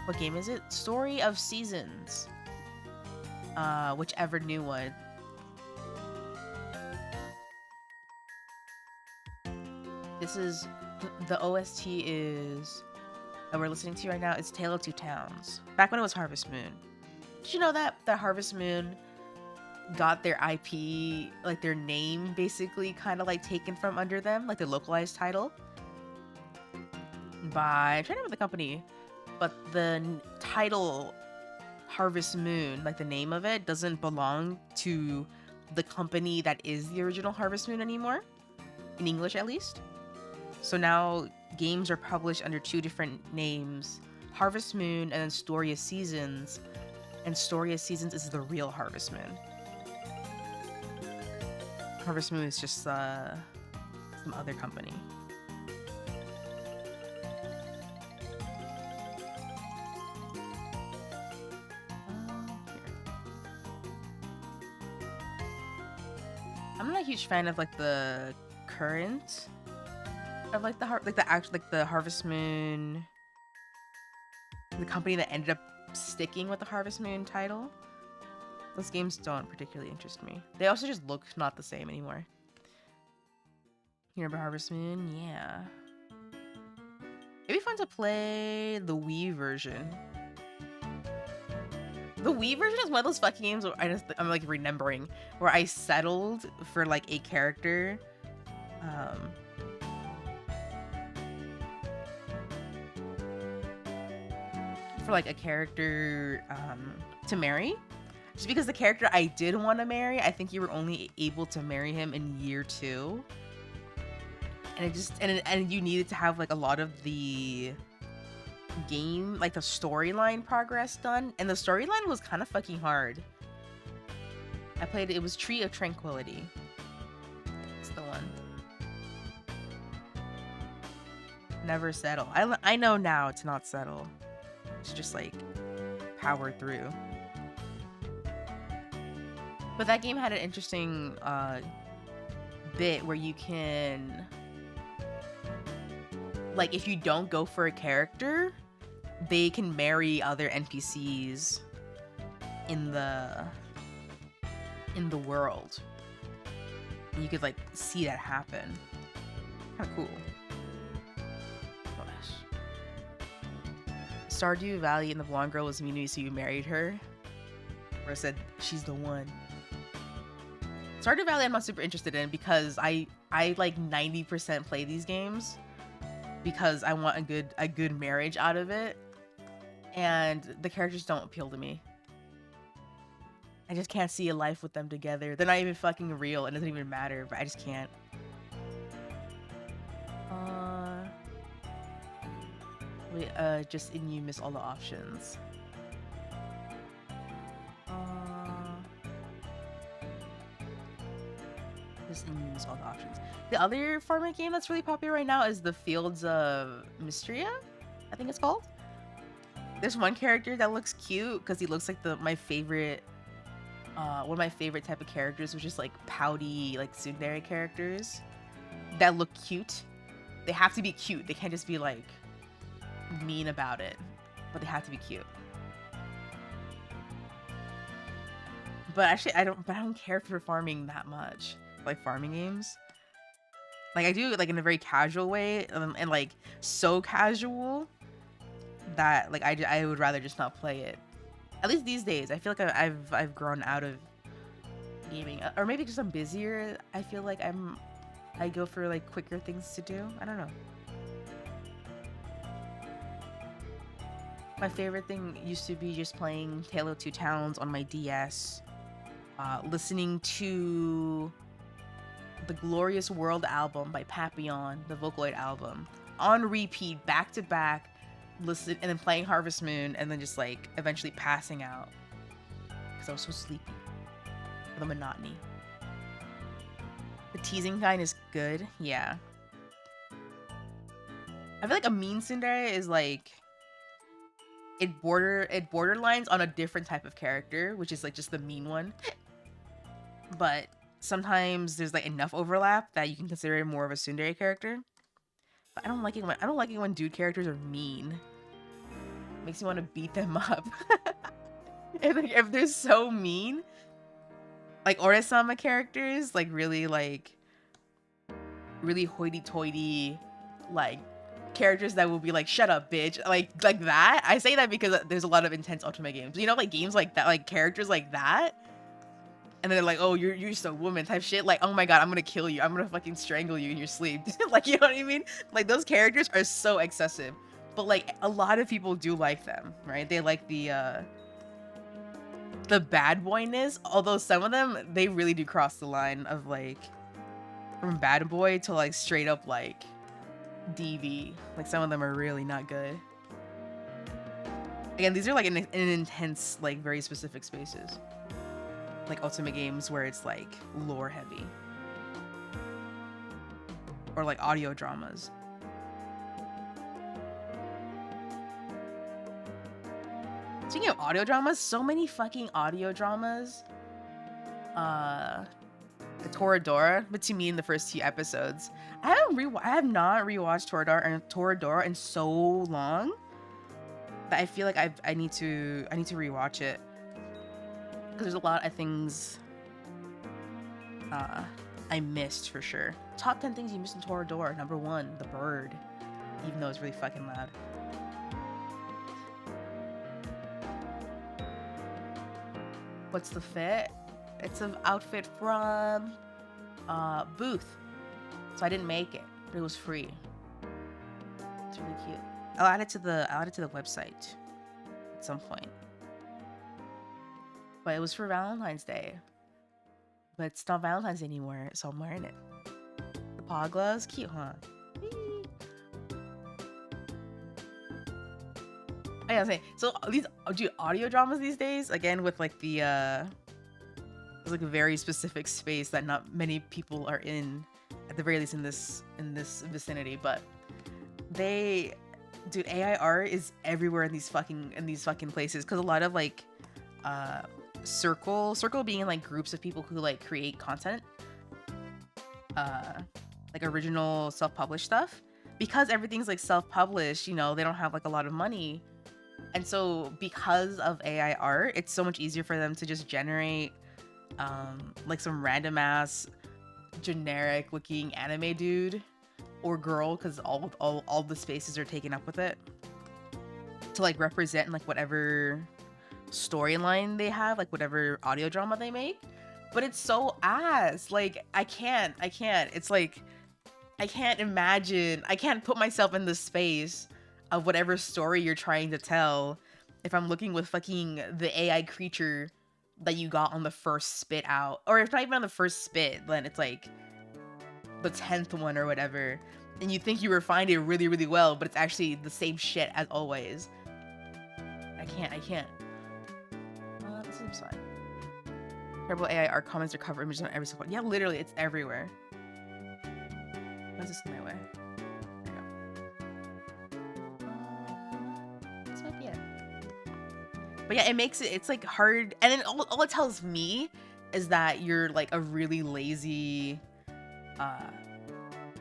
What game is it? Story of Seasons. Whichever new one. This is the OST is that we're listening to right now. It's Tale of Two Towns. Back when it was Harvest Moon. Did you know that Harvest Moon got their IP, like their name, basically kind of like taken from under them, like the localized title by I'm trying to remember the company, but the title Harvest Moon, like the name of it, doesn't belong to the company that is the original Harvest Moon anymore, in English at least. So now games are published under two different names, Harvest Moon and then Story of Seasons, and Story of Seasons is the real Harvest Moon. Harvest Moon is just some other company. I'm not a huge fan of like the current of like the Harvest Moon, the company that ended up sticking with the Harvest Moon title. Those games don't particularly interest me. They also just look not the same anymore. You remember Harvest Moon? Yeah. It'd be fun to play the Wii version. The Wii version is one of those fucking games where I'm like remembering where I settled for like a character. For like a character to marry. Just because the character I did want to marry, I think you were only able to marry him in year 2. And it just and you needed to have like a lot of the game, like the storyline progress done, and the storyline was kind of fucking hard. I played it was Tree of Tranquility. It's the one. Never settle. I know now to not settle. It's just like power through. But that game had an interesting bit where you can, like, if you don't go for a character, they can marry other NPCs in the world. And you could like see that happen. Kind of cool. Stardew Valley and the blonde girl was mean to you, so you married her. Or said she's the one. Stardew Valley I'm not super interested in because I like 90% play these games because I want a good marriage out of it, and the characters don't appeal to me. I just can't see a life with them together. They're not even fucking real and it doesn't even matter, but I just can't. Wait, just in you miss all the options. Just in you miss all the options. The other farming game that's really popular right now is the Fields of Mystria, I think it's called. There's one character that looks cute because he looks like my favorite, one of my favorite type of characters, which is like pouty, like tsundere characters that look cute. They have to be cute. They can't just be like mean about it. but they have to be cute. But actually, I don't care for farming that much. Like farming games. Like I do like in a very casual way, and like so casual that like I would rather just not play it. At least these days, I feel like I've grown out of gaming, or maybe because I'm busier. I feel like I go for like quicker things to do. I don't know. My favorite thing used to be just playing Halo 2 Towns on my DS, listening to the Glorious World album by Papillon, the Vocaloid album, on repeat, back to back, listen, and then playing Harvest Moon, and then just like eventually passing out because I was so sleepy. The monotony. The teasing kind is good, yeah. I feel like a mean tsundere is like it borderlines on a different type of character, which is like just the mean one. But sometimes there's like enough overlap that you can consider it more of a tsundere character. But I don't like it when dude characters are mean. Makes me want to beat them up. if they're so mean, like Oresama characters, like really hoity-toity, like characters that will be like, shut up, bitch, like that. I say that because there's a lot of intense Ultimate games, you know, like games like that, like characters like that, and they're like, oh, you're just a woman type shit, like, oh my god, I'm gonna kill you, I'm gonna fucking strangle you in your sleep. Like, you know what I mean? Like those characters are so excessive, but like a lot of people do like them, right? They like the bad boyness, although some of them, they really do cross the line of like from bad boy to like straight up like DV. Like some of them are really not good. Again, these are like in intense, like very specific spaces, like Ultimate games where it's like lore heavy, or like audio dramas. Speaking of audio dramas, so many fucking audio dramas. The Toradora, but to me in the first few episodes, I have not rewatched Toradora in so long that I feel like I need to rewatch it, because there's a lot of things I missed for sure. Top 10 things you missed in Toradora. Number 1, the bird, even though it's really fucking loud. What's the fit? It's an outfit from Booth. So I didn't make it, but it was free. It's really cute. I'll add it to the website at some point. But it was for Valentine's Day. But it's not Valentine's Day anymore, so I'm wearing it. The paw gloves, cute, huh? I gotta say, so these audio dramas these days, again with like the it's like a very specific space that not many people are in, at the very least in this vicinity, but AI art is everywhere in these fucking places, because a lot of like circle being like groups of people who like create content, like original self-published stuff, because everything's like self-published, you know, they don't have like a lot of money. And so because of AI art, it's so much easier for them to just generate like some random ass generic looking anime dude or girl, because all the spaces are taken up with it, to like represent like whatever storyline they have, like whatever audio drama they make. But it's so ass. Like I can't. It's like I can't put myself in the space of whatever story you're trying to tell if I'm looking with fucking the AI creature that you got on the first spit out. Or if not even on the first spit, then it's like the 10th one or whatever, and you think you refined it really, really well, but it's actually the same shit as always. I can't. This seems fine. Terrible AI art comments or cover images on every single one. Yeah, literally, it's everywhere. What's this in my way? There you go. This might be it. But yeah, it's like hard, and then all it tells me is that you're like a really lazy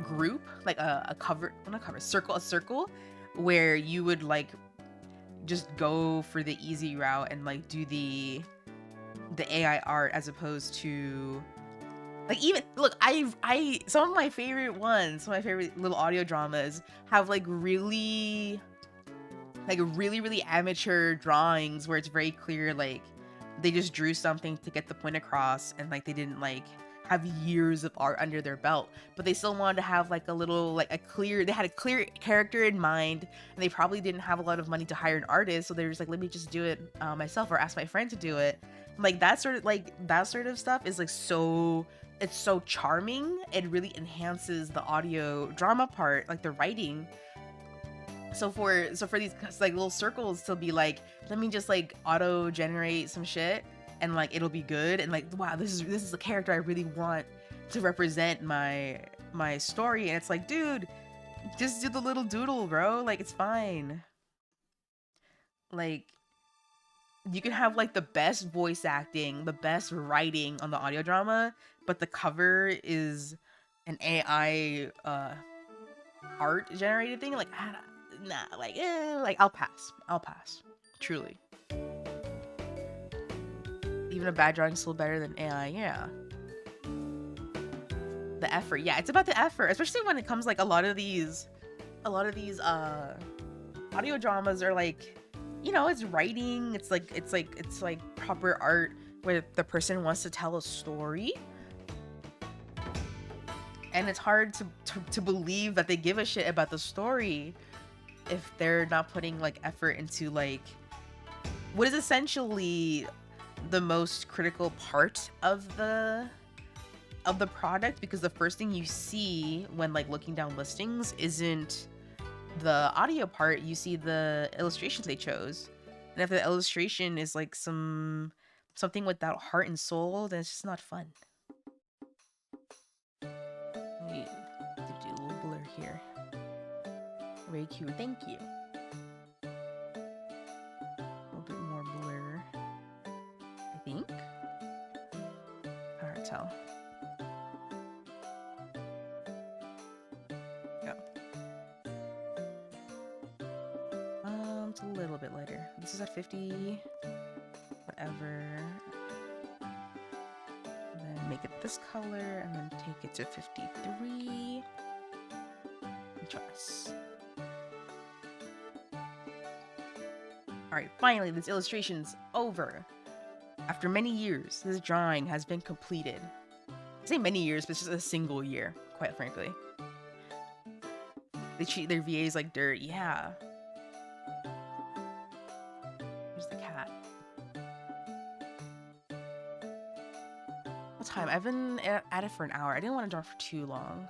group, like a circle, where you would like just go for the easy route and like do the AI art as opposed to like, even look, I some of my favorite ones, some of my favorite little audio dramas have like really amateur drawings where it's very clear like they just drew something to get the point across, and like they didn't like have years of art under their belt, but they still wanted to have like a little like they had a clear character in mind, and they probably didn't have a lot of money to hire an artist, so they're just like, let me just do it myself or ask my friend to do it. Like that sort of stuff is like it's so charming. It really enhances the audio drama part, like the writing. So for these like little circles to be like, let me just like auto generate some shit and like it'll be good, and like, wow, this is a character I really want to represent my story, and it's like, dude, just do the little doodle, bro. Like, it's fine. Like, you can have like the best voice acting, the best writing on the audio drama, but the cover is an AI art generated thing. Like, nah, like I'll pass. Truly. Even a bad drawing's still better than AI, yeah. The effort, yeah, it's about the effort, especially when it comes like a lot of these audio dramas are like, you know, it's writing, it's like proper art where the person wants to tell a story, and it's hard to believe that they give a shit about the story if they're not putting like effort into like what is essentially the most critical part of the product, because the first thing you see when like looking down listings isn't the audio part, you see the illustrations they chose, and if the illustration is like something without heart and soul, then it's just not fun. Let me do a little blur here. Very cute, thank you. A little bit more blur, I think. Hard to tell. It's a little bit lighter. This is at 50, whatever. And then make it this color, and then take it to 53. And trust. Alright, finally, this illustration's over. After many years, this drawing has been completed. I say many years, but it's just a single year, quite frankly. They treat their VAs like dirt, yeah. The cat. What time? I've been at it for an hour. I didn't want to draw for too long.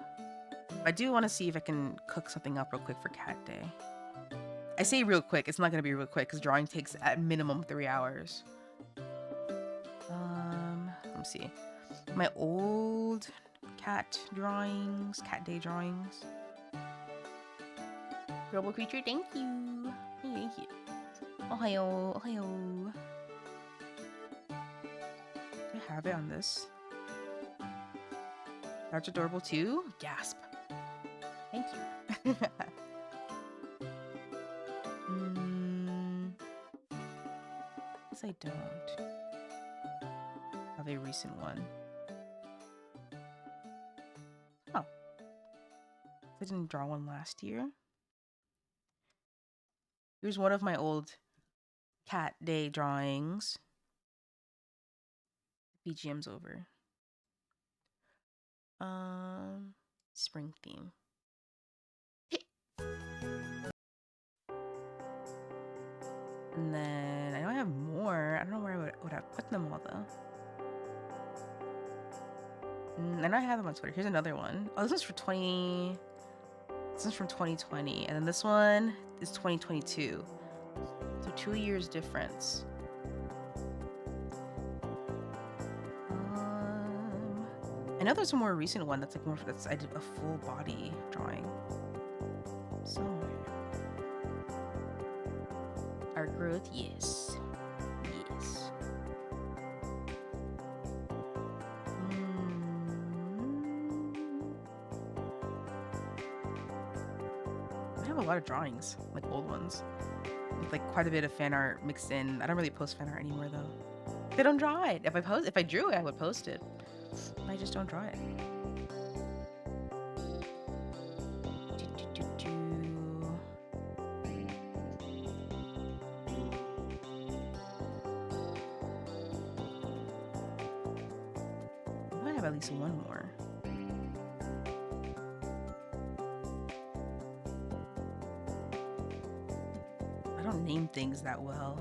I do want to see if I can cook something up real quick for cat day. I say real quick. It's not going to be real quick because drawing takes at minimum 3 hours. Let me see. My old cat drawings, cat day drawings. Robo creature, thank you. Thank you. Ohayo, ohayo. Do I have it on this? That's adorable too? Gasp. Thank you. Guess I don't have a recent one. Oh. I didn't draw one last year. Here's one of my old cat day drawings. BGM's over. Spring theme. And then I know I have more. I don't know where I would have put them all though. I know I have them on Twitter. Here's another one. Oh, this one's for 20. This one's from 2020, and then this one is 2022. So 2 years difference. I know there's a more recent one that's like more. I did a full body drawing. So art growth, yes, yes. I have a lot of drawings, like old ones. with like quite a bit of fan art mixed in. I don't really post fan art anymore though. They don't draw it. If I drew it, I would post it. I just don't draw it. I might have at least one more. I don't name things that well.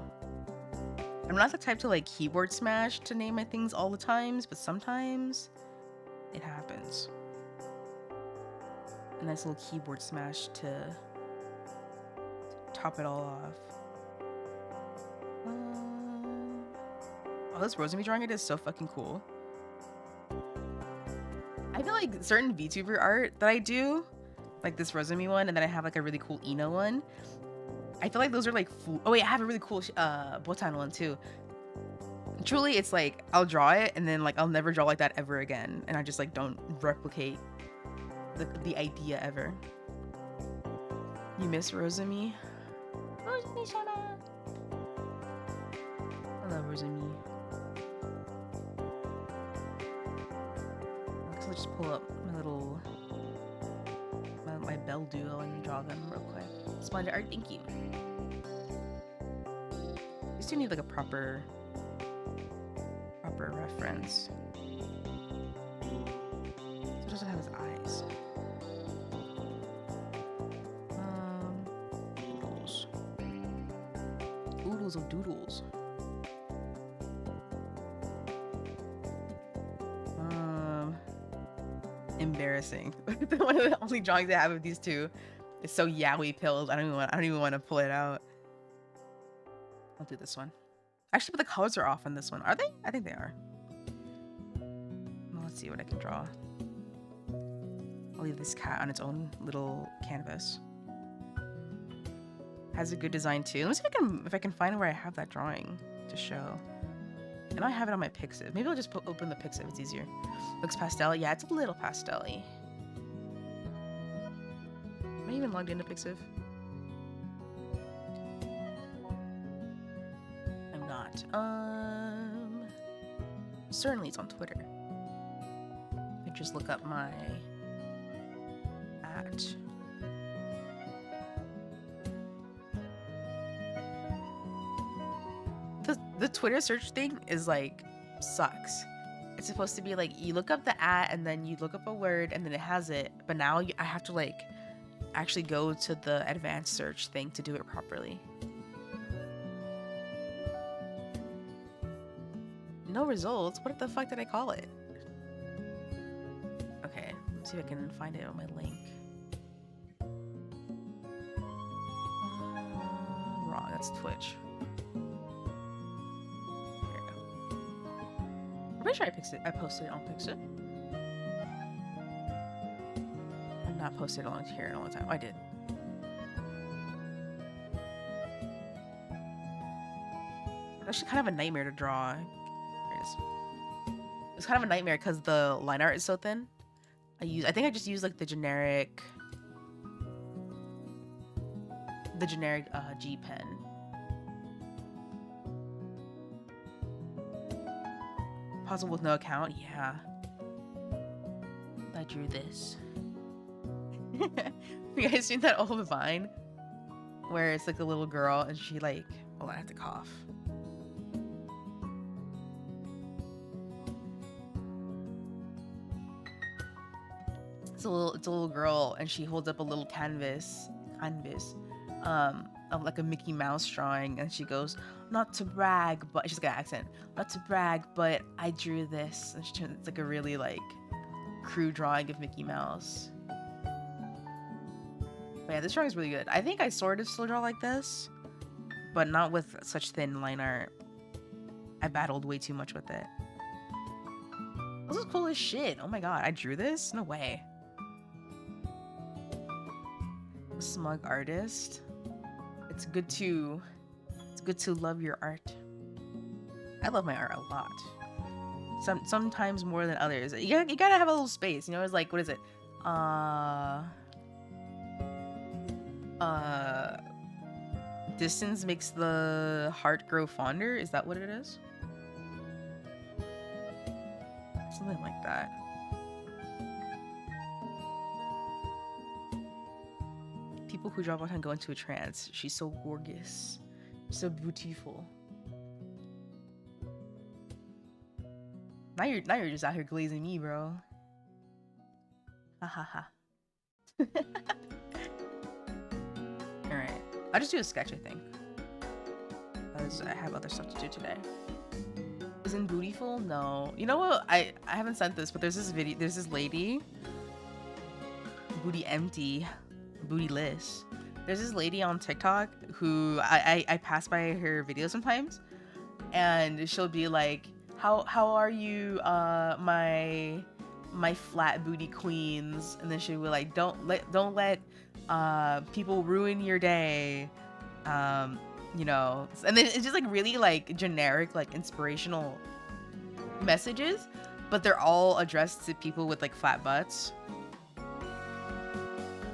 I'm not the type to like keyboard smash to name my things all the times, but sometimes it happens. A nice little keyboard smash to top it all off. Oh, this Rosemi drawing I did is so fucking cool. I feel like certain VTuber art that I do, like this Rosemi one, and then I have like a really cool Ina one. I feel like those are like oh wait, I have a really cool Botan one too. Truly, it's like I'll draw it and then like I'll never draw like that ever again, and I just like don't replicate the idea ever. You miss Rosemi? Rosemi-sama. I love Rosemi. I'll just pull up my little my Bell duo and draw them real quick. Splendid art, thank you. You still need like a proper reference. So it doesn't have his eyes. Doodles. Oodles of doodles. Embarrassing. One of the only drawings I have of these two is so yaoi pilled. I don't even want to pull it out. I'll do this one. Actually, but the colors are off on this one. Are they? I think they are. Well, let's see what I can draw. I'll leave this cat on its own little canvas. Has a good design too. Let me see if I can find where I have that drawing to show. And I have it on my Pixiv. Maybe I'll just open the Pixiv. It's easier. Looks pastel. Yeah, it's a little pastel-y. Am I even logged into Pixiv? I'm not. Certainly it's on Twitter. I just look up my @ the Twitter search thing is like sucks. It's supposed to be like you look up the @ and then you look up a word and then it has it, but now I have to like actually go to the advanced search thing to do it properly. No results? What the fuck did I call it? Okay, let's see if I can find it on my link. Wrong, that's Twitch. I'm pretty sure I posted it on Pixiv. I've not posted it on here in a long time. Oh, I did. It's actually kind of a nightmare to draw. There it is. It's kind of a nightmare because the line art is so thin. I think I just use like the generic G pen. Puzzle with no account? Yeah. I drew this. You guys seen that old Vine? Where it's like a little girl and she like... Hold on, I have to cough. It's a little girl and she holds up a little canvas, of like a Mickey Mouse drawing, and she goes, "Not to brag, but..." She's got an accent. "Not to brag, but I drew this." And it's like a really like crude drawing of Mickey Mouse. But yeah, this drawing is really good. I think I sort of still draw like this, but not with such thin line art. I battled way too much with it. This is cool as shit. Oh my god, I drew this? No way. A smug artist. It's good to love your art. I love my art a lot. Sometimes more than others. You gotta have a little space, you know. It's like, what is it? Distance makes the heart grow fonder. Is that what it is? Something like that. People who drop out and go into a trance. She's so gorgeous. So beautiful. Now you're just out here glazing me, bro. Ha ha ha. Alright. I'll just do a sketch, I think. Because I have other stuff to do today. Isn't Bootyful? No. You know what? I haven't sent this, but there's this lady. Booty empty. Bootyless. There's this lady on TikTok who I pass by her videos sometimes. And she'll be like, How are you, my flat booty queens? And then she'll be like, don't let people ruin your day. You know, and then it's just like really like generic, like inspirational messages, but they're all addressed to people with like flat butts.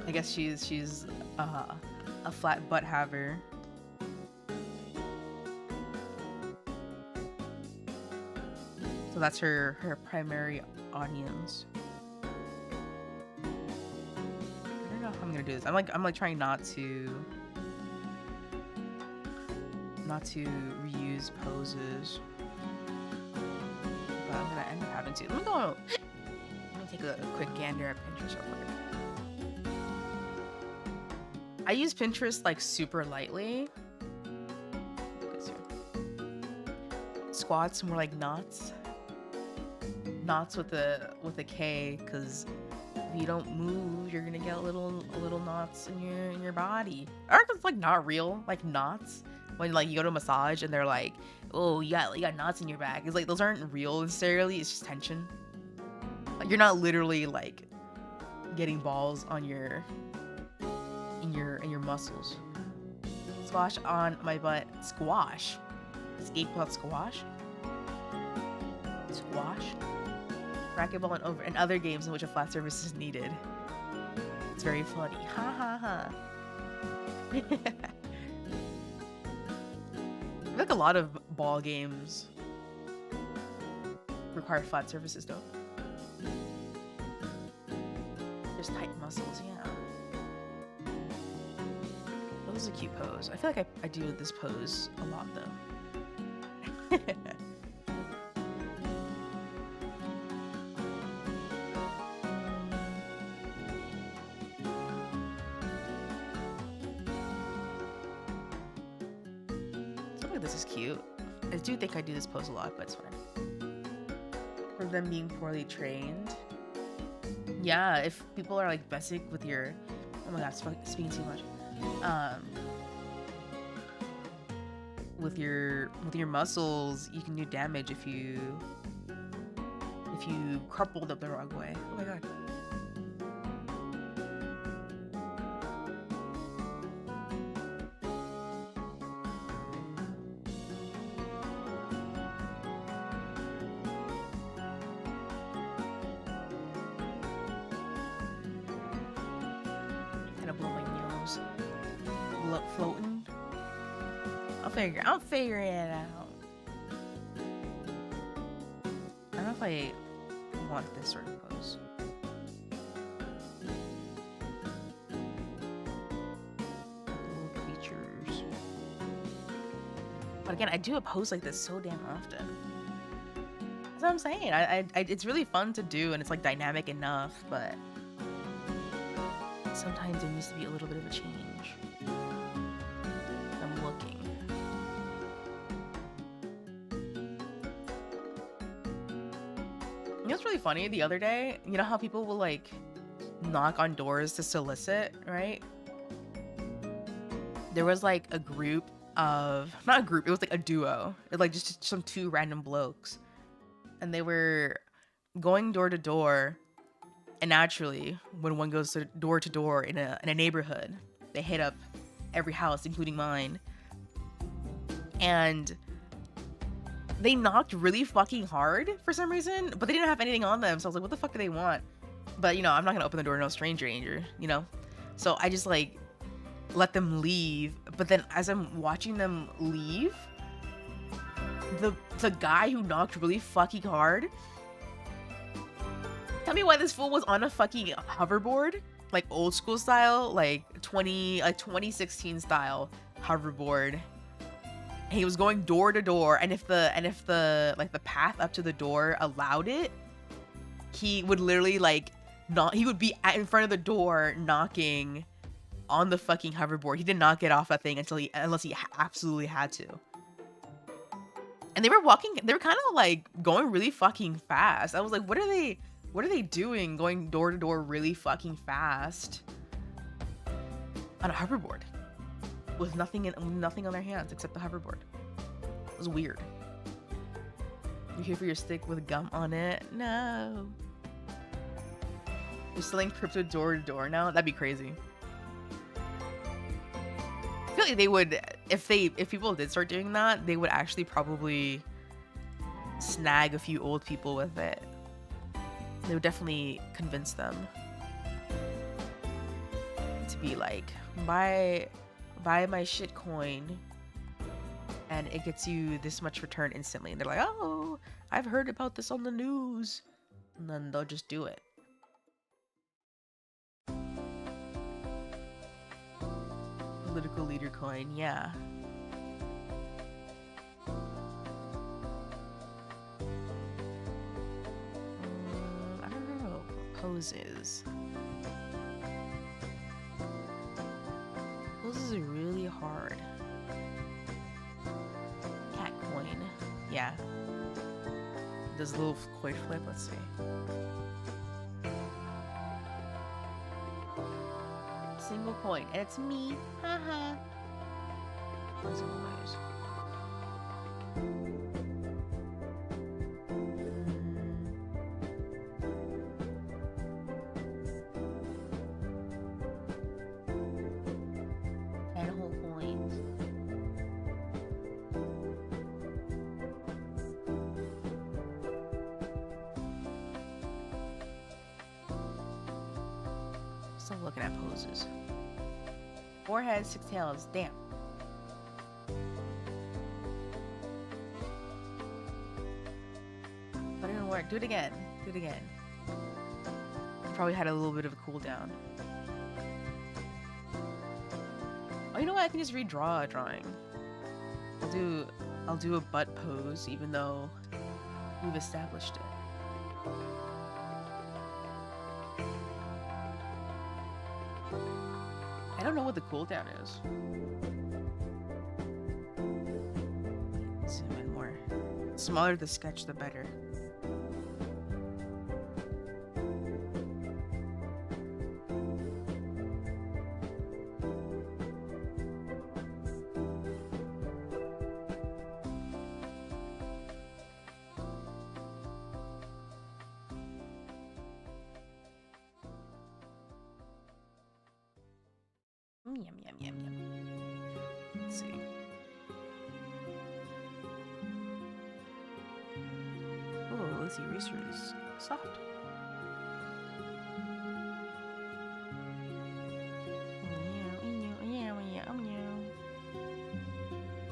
I guess she's a flat butt haver. So that's her primary audience. I don't know how I'm gonna do this. I'm like trying not to reuse poses, but I'm gonna end up having to. Let me take a quick gander at Pinterest real quick. I use Pinterest like super lightly. Squats more like knots. Knots with a K, because if you don't move, you're gonna get little knots in your body. Or it's like not real, like knots. When like you go to a massage and they're like, oh, you got knots in your back. It's like those aren't real necessarily. It's just tension. Like you're not literally like getting balls on your muscles. Squash on my butt. Squash. Skateboard squash. Squash. Racquetball and over and other games in which a flat surface is needed. It's very funny. Ha ha ha. I feel like a lot of ball games require flat surfaces, though. There's tight muscles, yeah. That was a cute pose. I feel like I do this pose a lot, though. This is cute. I do think I do this pose a lot, but it's fine. For them being poorly trained. Yeah, if people are like basic with your, oh my god, speaking too much. With your muscles, you can do damage if you coupled up the wrong way. Oh my god. Floating. I'm figuring it out. I don't know if I want this sort of pose. Little creatures. But again, I do a pose like this so damn often. That's what I'm saying. It's really fun to do, and it's like dynamic enough, but sometimes there needs to be a little bit of a change. I'm looking. You know what's really funny? The other day, you know how people will like knock on doors to solicit, right? There was like a group of, not a group, it was like a duo. It like just some two random blokes. And they were going door to door. And naturally, when one goes door to door in a neighborhood, they hit up every house, including mine. And they knocked really fucking hard for some reason, but they didn't have anything on them. So I was like, what the fuck do they want? But, you know, I'm not going to open the door to no stranger, you know? So I just, like, let them leave. But then as I'm watching them leave, the guy who knocked really fucking hard. Tell me why this fool was on a fucking hoverboard, like old school style, like 2016 style hoverboard. And he was going door to door, and if the like the path up to the door allowed it, he would literally like he would be in front of the door knocking on the fucking hoverboard. He did not get off that thing unless he absolutely had to. And they were kind of like going really fucking fast. I was like, what are they doing going door to door really fucking fast on a hoverboard with nothing on their hands except the hoverboard? It was weird. You here for your stick with gum on it? No. You're selling crypto door to door now? That'd be crazy. I feel like they would, if people did start doing that, they would actually probably snag a few old people with it. They would definitely convince them to be like, buy my shit coin and it gets you this much return instantly. And they're like, oh, I've heard about this on the news. And then they'll just do it. Political leader coin, yeah. I don't know. Poses. Poses are really hard. Cat coin. Yeah. Does a little coin flip, let's see. Single coin, and it's me. Haha. As always. And whole coins. Still looking at poses. 4 heads, 6 tails. Damn. That didn't work. Do it again. Do it again. Probably had a little bit of a cooldown. Oh, you know what? I can just redraw a drawing. I'll do a butt pose, even though we've established it. I don't know what the cooldown is. Zoom in more. The smaller the sketch, the better. Yum, yum, yum, yum. Let's see. Oh, let's see. Research is soft.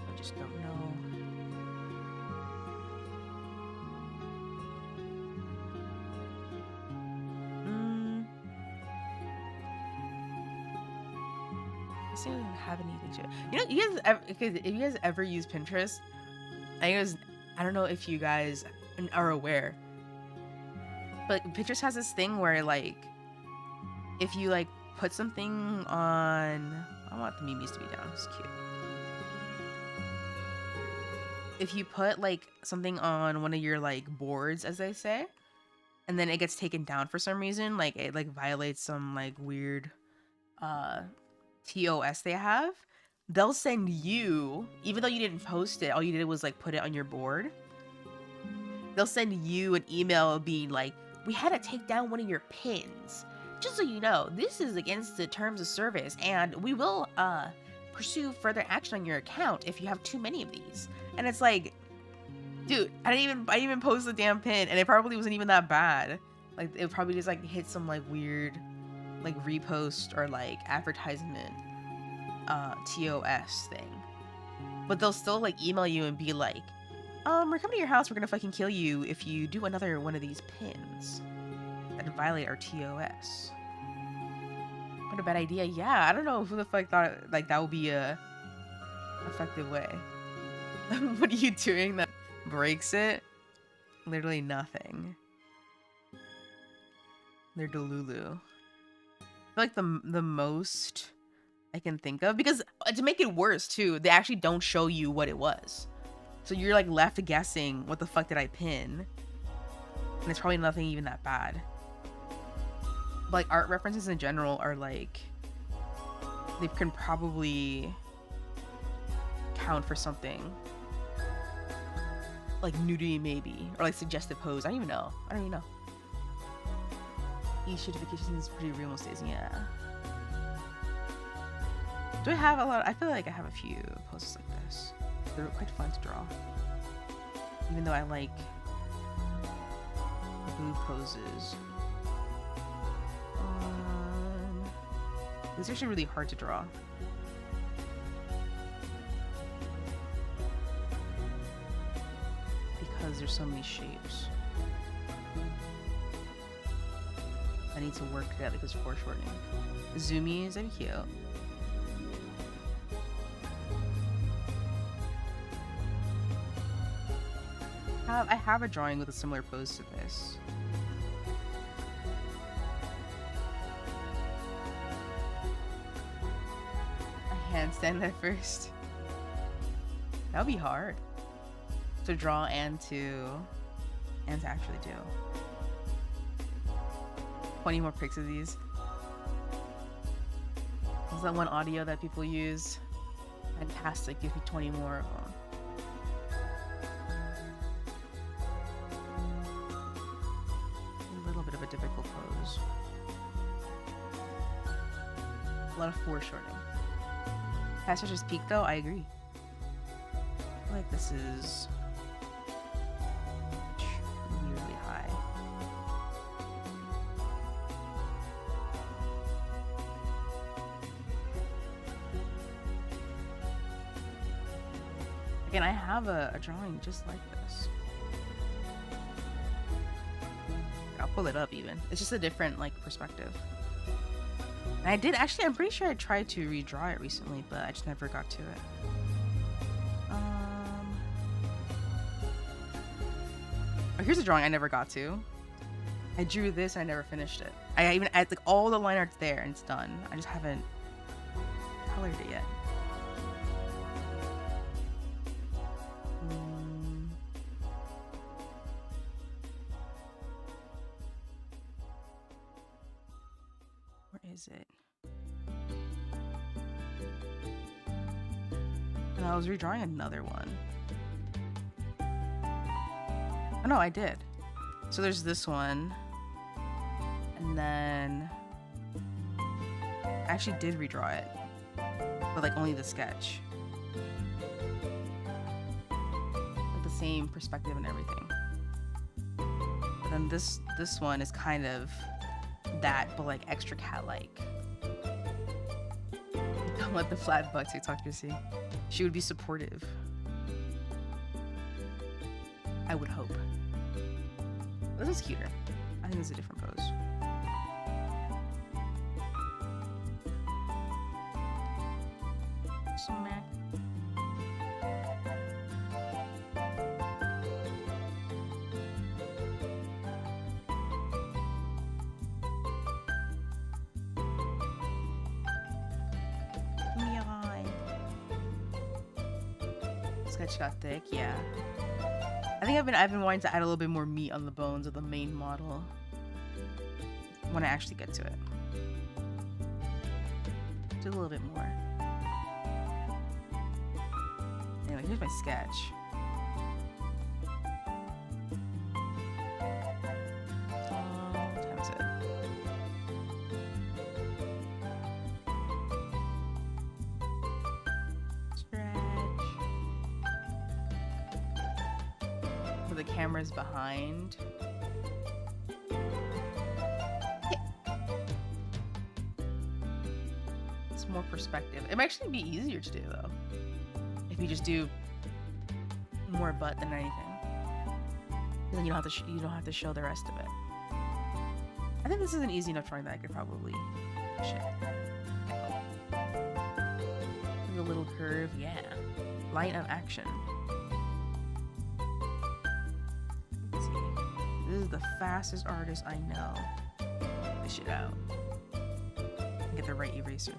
I just don't know. I don't have anything to. You know, you guys ever, if you guys ever use Pinterest, I don't know if you guys are aware, but Pinterest has this thing where like, if you like put something on, I want the memes to be down. It's cute. If you put like something on one of your like boards, as they say, and then it gets taken down for some reason, like it like violates some like weird TOS they have, they'll send you, even though you didn't post it, all you did was like put it on your board, they'll send you an email being like, we had to take down one of your pins. Just so you know, this is against the terms of service and we will pursue further action on your account if you have too many of these. And it's like, dude, I didn't even post the damn pin and it probably wasn't even that bad. Like it probably just like hit some like weird like repost or like advertisement TOS thing. But they'll still like email you and be like, we're coming to your house, we're gonna fucking kill you if you do another one of these pins that violate our TOS. What a bad idea. Yeah, I don't know who the fuck thought like that would be a effective way. What are you doing that breaks it? Literally nothing. They're Delulu. Like the most I can think of, because to make it worse too, they actually don't show you what it was. So you're like left guessing, what the fuck did I pin? And it's probably nothing even that bad. But like art references in general are like, they can probably count for something. Like nudity maybe, or like suggestive pose. I don't even know. E-certification is pretty real most days, yeah. Do I have a lot? I feel like I have a few poses like this. They're quite fun to draw. Even though I like boob poses. It's actually really hard to draw. Because there's so many shapes. I need to work together because foreshortening. Zoomies, that'd be cute. I have a drawing with a similar pose to this. A handstand at first. That would be hard to draw and to actually do. 20 more pics of these. Is that one audio that people use? Fantastic, give me 20 more of them. A little bit of a difficult pose. A lot of foreshortening. Past such as peak though, I agree. I feel like this is really high. Again, I have a drawing just like this. I'll pull it up even. It's just a different like perspective. And I did actually, I'm pretty sure I tried to redraw it recently, but I just never got to it. Oh, here's a drawing I never got to. I drew this and I never finished it. I even like all the line art's there and it's done. I just haven't colored it yet. Is it? And I was redrawing another one. Oh no, I did. So there's this one. And then I actually did redraw it. But like only the sketch. Like the same perspective and everything. But then this one is kind of that, but like extra cat-like. Don't let the flat butt TikToker see. She would be supportive. I would hope. This is cuter. I think it's a different pose. Smack. Sketch got thick, yeah. I think I've been wanting to add a little bit more meat on the bones of the main model when I actually get to it. Do a little bit more. Anyway, here's my sketch. Times it. The camera's behind. Yeah. It's more perspective. It might actually be easier to do though, if you just do more butt than anything. Then you don't have to show the rest of it. I think this is an easy enough drawing that I could probably shit. A little curve, yeah. Line of action. Let's see. This is the fastest artist I know. This shit out. Get the right eraser.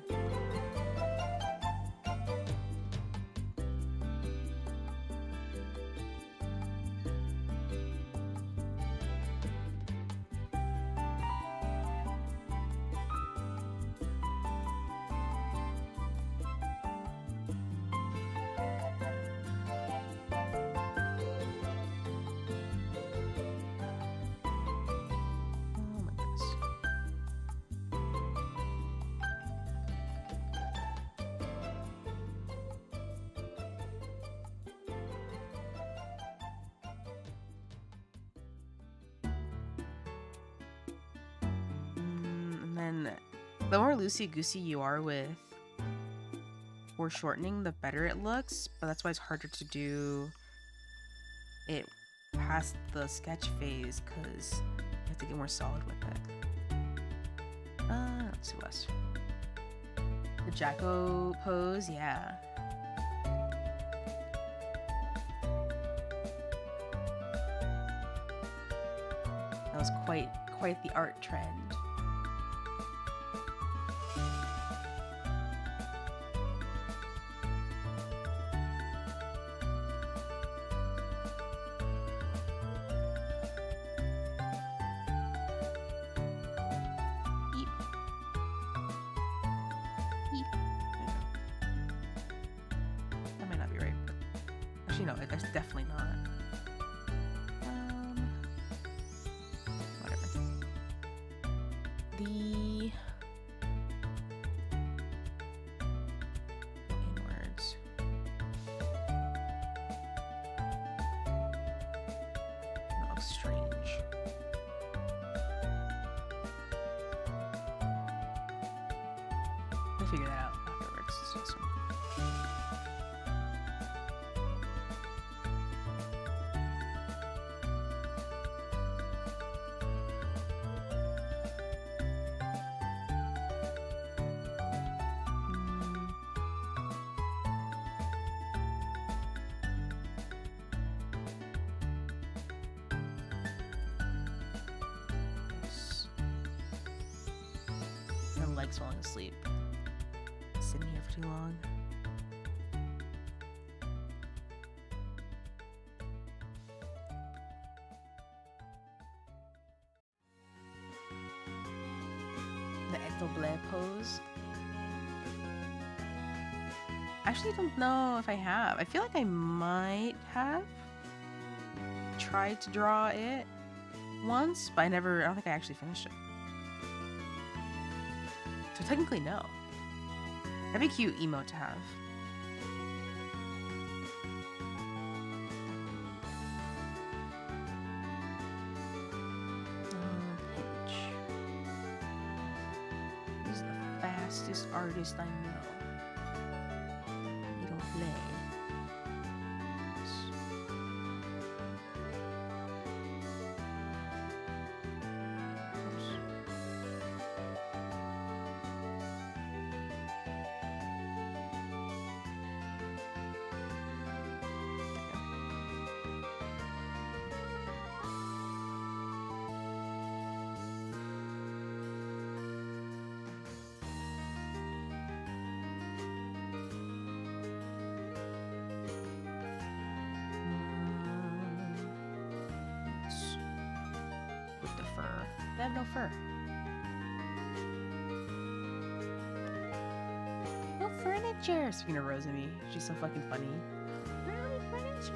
And the more loosey-goosey you are with foreshortening, the better it looks, but that's why it's harder to do it past the sketch phase, because you have to get more solid with it. Let's see less. The Jacko pose, yeah. That was quite the art trend. That might not be right. Actually, no, that's definitely not. Whatever. The inwards. That looks strange. We'll figure that out afterwards. This one. My leg's falling asleep. Sitting here for too long. The Etoble pose. Actually, don't know if I have. I feel like I might have tried to draw it once, but I don't think I actually finished it. So technically, no. That'd be a cute emote to have. Pinch. This is the fastest artist I know. You don't play. With the fur. They have no fur. No furniture! Speaking of Rosalie, she's so fucking funny. No furniture.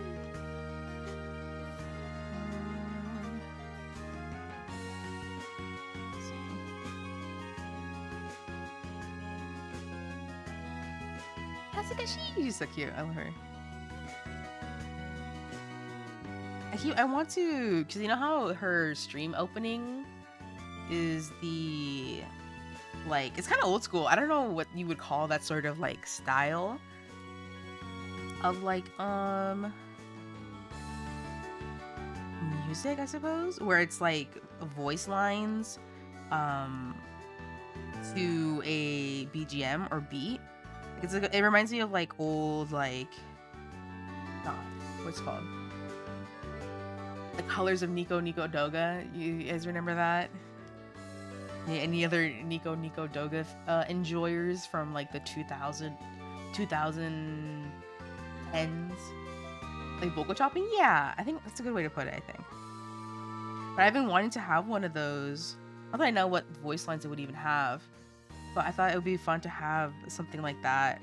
Let's see. Hasagashi! She's so cute. I love her. I want to, because you know how her stream opening is the Like, it's kind of old school. I don't know what you would call that sort of like style of like music, I suppose, where it's like voice lines to a BGM or beat. It's like, it reminds me of like old like what's it called, the Colors of Nico Nico Doga. You guys remember that? Yeah, any other Nico Nico Doga enjoyers from like the 2010s? Like vocal chopping? Yeah, I think that's a good way to put it, I think. But I've been wanting to have one of those. Not that I know what voice lines it would even have, but I thought it would be fun to have something like that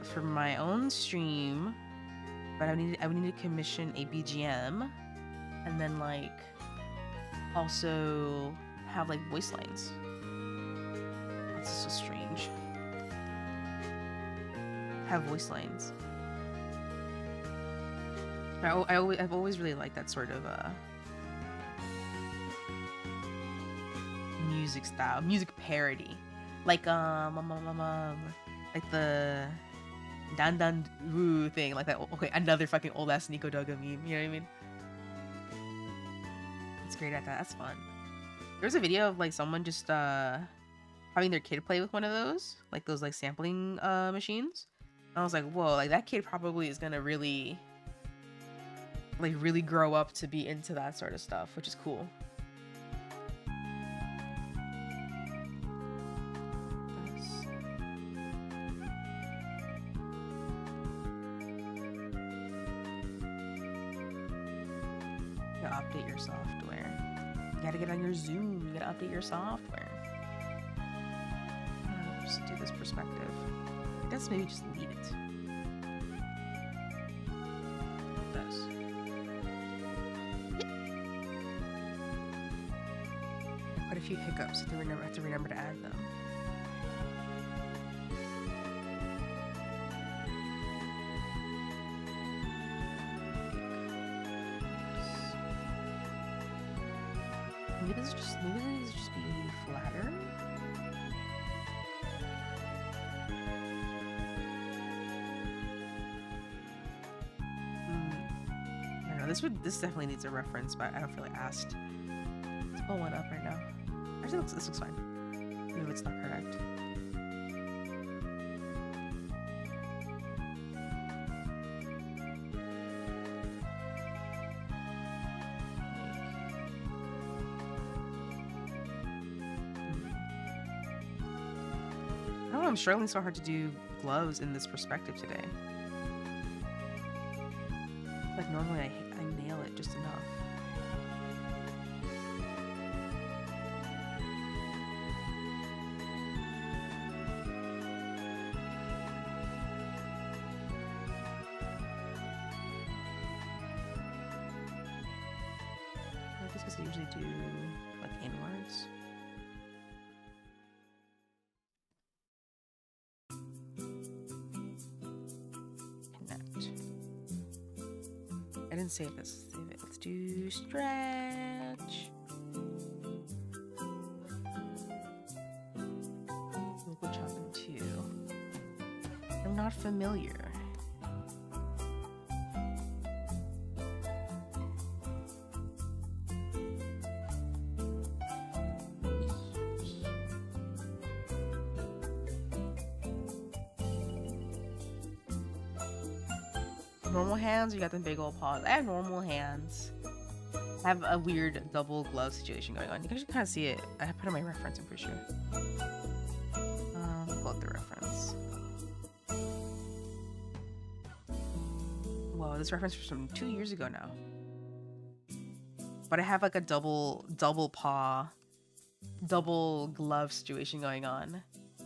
for my own stream. But I would need to commission a BGM, and then like also have like voice lines. That's just so strange. Have voice lines. I've always really liked that sort of music style, music parody, like the Dan Dan Woo thing, like that. Okay, another fucking old ass Nico Doga meme. You know what I mean? It's great at that. That's fun. There was a video of like someone just having their kid play with one of those, like those like sampling machines. And I was like, whoa, like that kid probably is gonna really grow up to be into that sort of stuff, which is cool. You gotta update your software. You gotta get on your Zoom. You gotta update your software. Just do this perspective. I guess maybe just leave it. This. Quite a few hiccups. I have to remember to add them. Maybe this just be flatter. I don't know. This definitely needs a reference, but I don't feel like asked. Let's pull one up right now. Actually, this looks fine. Maybe it's not correct. I'm struggling so hard to do gloves in this perspective today. Like normally I nail it just enough. I guess because I usually do like inwards. I didn't save this. Save it. Let's do stretch. Local chopping 2. I'm not familiar. Normal hands, you got them big old paws. I have normal hands. I have a weird double glove situation going on. You can actually kind of see it. I put in my reference, I'm pretty sure. Pull up the reference. Whoa, this reference was from 2 years ago now. But I have like a double paw, double glove situation going on,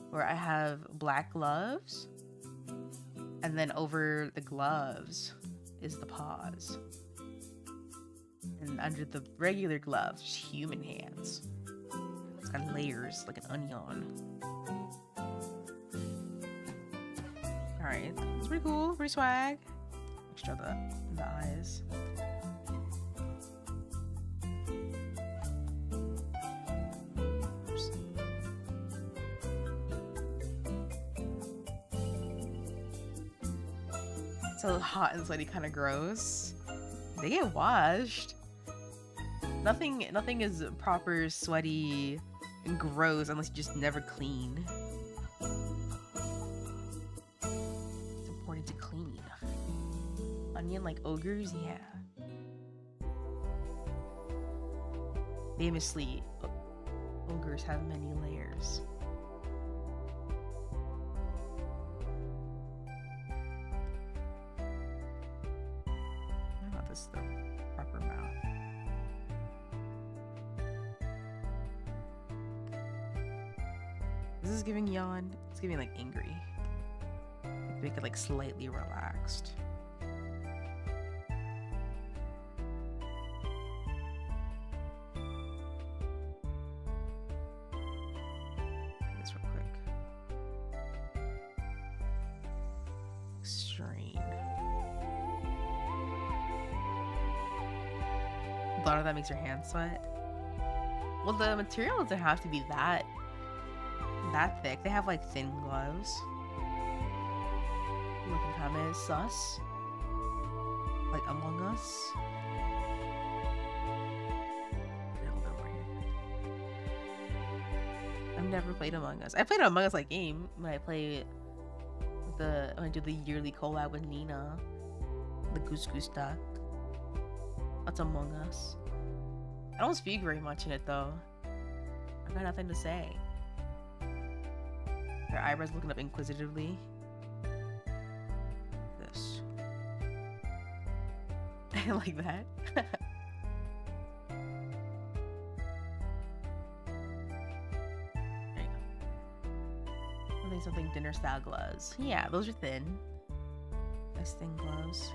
where I have black gloves. And then over the gloves is the paws. And under the regular gloves, human hands. It's got layers like an onion. Alright, it's pretty cool, pretty swag. Let's draw the eyes. Oops. So hot and sweaty, kind of gross. They get washed. Nothing is proper sweaty and gross unless you just never clean. It's important to clean. Onion like ogres, yeah. Famously, ogres have many layers. This is the proper mouth. This is giving yawn. It's giving like angry. Make it like slightly relaxed. This real quick. Strain. A lot of that makes your hands sweat. Well, the material doesn't have to be that thick. They have like thin gloves. Look at how sus. Like Among Us. I've never played Among Us. I played an Among Us like game when I do the yearly collab with Nina. The Goose Goose Duck. That's Among Us. I don't speak very much in it though. I got nothing to say. Their eyebrows looking up inquisitively. This. I like that. There you go. Something dinner style gloves. Yeah, those are thin. Nice thin gloves.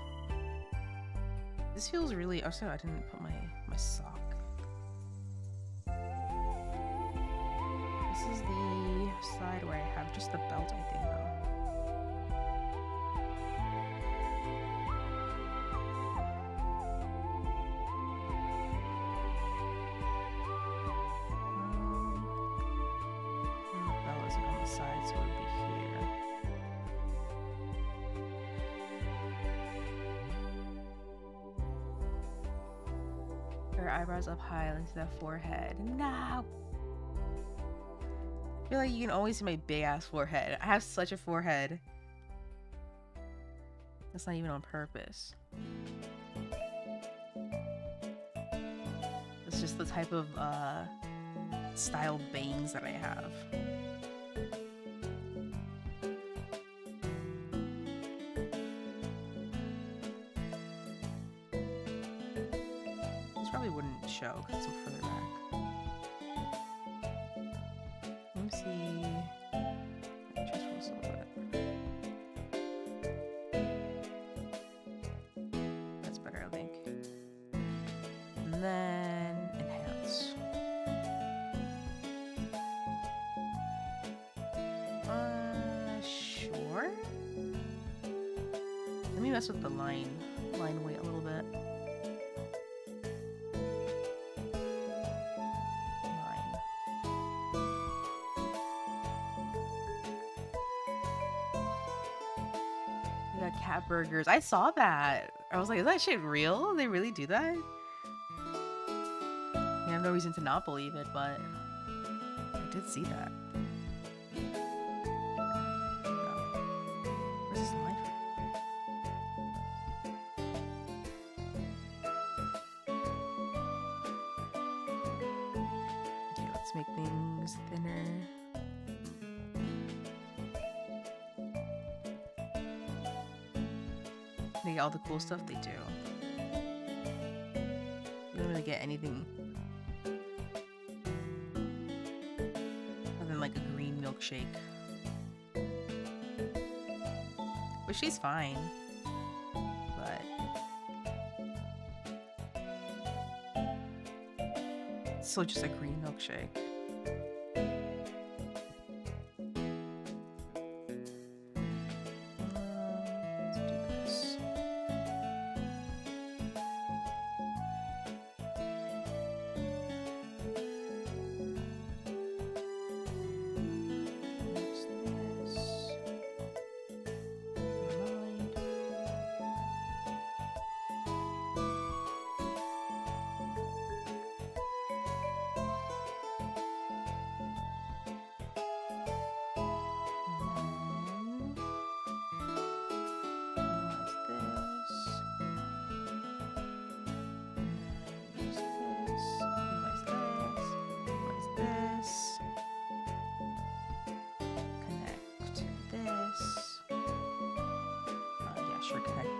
This feels really. Oh, sorry, I didn't put my sock. This is the side where I have just the belt, I think, though. The belt isn't on the side, so it would be here. Her eyebrows up high into that forehead. No! I feel like you can always see my big ass forehead. I have such a forehead. That's not even on purpose. It's just the type of style bangs that I have. This probably wouldn't show because it's further back. Let me see. Just rolls a little bit. That's better, I think. And then enhance. Sure. Let me mess with the line weight a little bit. Cat burgers. I saw that. I was like, is that shit real? They really do that? I have no reason to not believe it, but I did see that. Where's this line from? Okay, let's make things thinner. They get all the cool stuff they do. You don't really get anything other than like a green milkshake. But she's fine. But it's still just a green milkshake.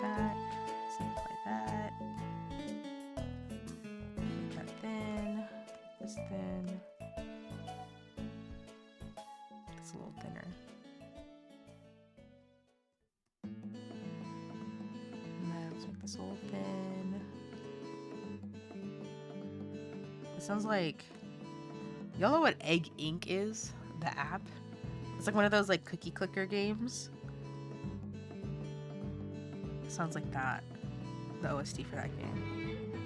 that. Let's apply that. Make that thin. This thin. It's a little thinner. And then let's make this a little thin. It sounds like, y'all know what Egg Ink is? The app? It's like one of those like cookie clicker games. It sounds like that. The OST for that game.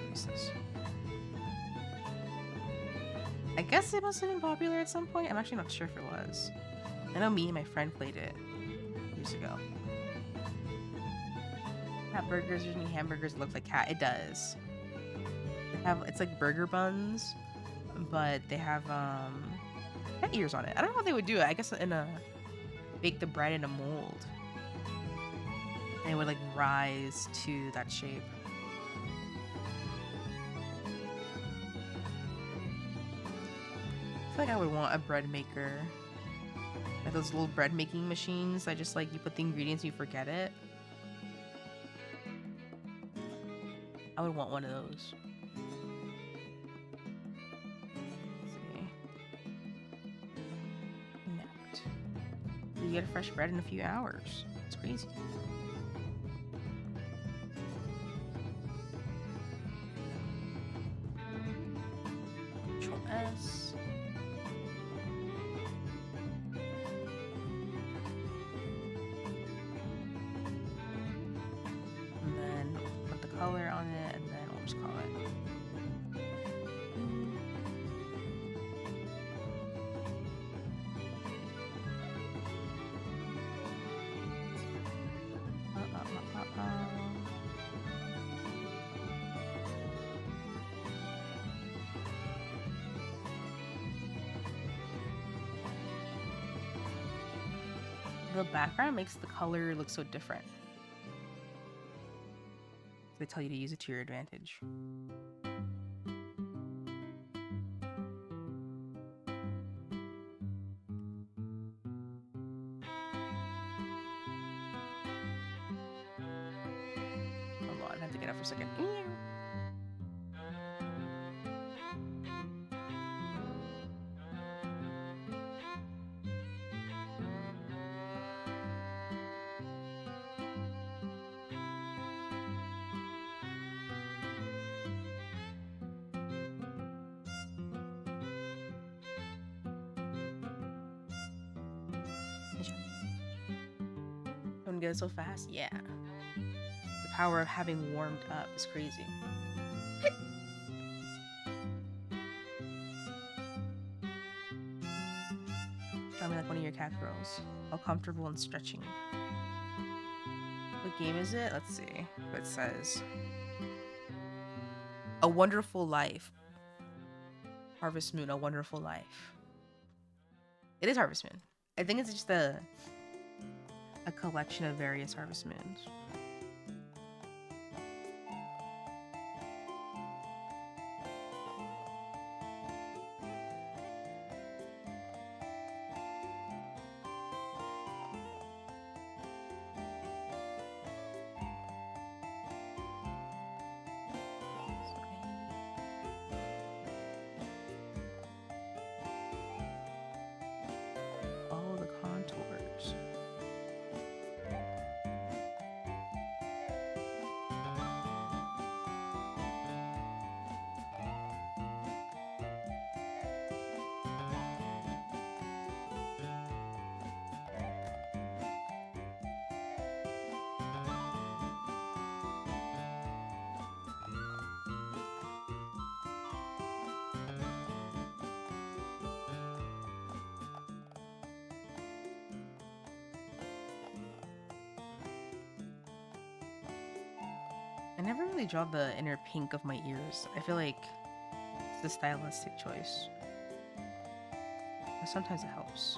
Use this. I guess it must have been popular at some point. I'm actually not sure if it was. I know me and my friend played it years ago. Cat burgers, usually hamburgers look like cat. It does. They have, it's like burger buns, but they have cat ears on it. I don't know how they would do it. I guess in a bake the bread in a mold. And it would like rise to that shape. I feel like I would want a bread maker. Like those little bread making machines that just like you put the ingredients and you forget it. I would want one of those. Let's see. Net. You get a fresh bread in a few hours. It's crazy. Control S. And then put the color on it, and then we'll just call it. The background makes the color look so different. They tell you to use it to your advantage. Hold on, I have to get up for a second. Don't get it so fast. Yeah. The power of having warmed up is crazy. Try me like one of your cat girls. All comfortable and stretching. What game is it? Let's see what it says. A Wonderful Life. Harvest Moon, A Wonderful Life. It is Harvest Moon. I think it's just a collection of various Harvest Moons. Follow the contours. I never really draw the inner pink of my ears. I feel like it's the stylistic choice. But sometimes it helps.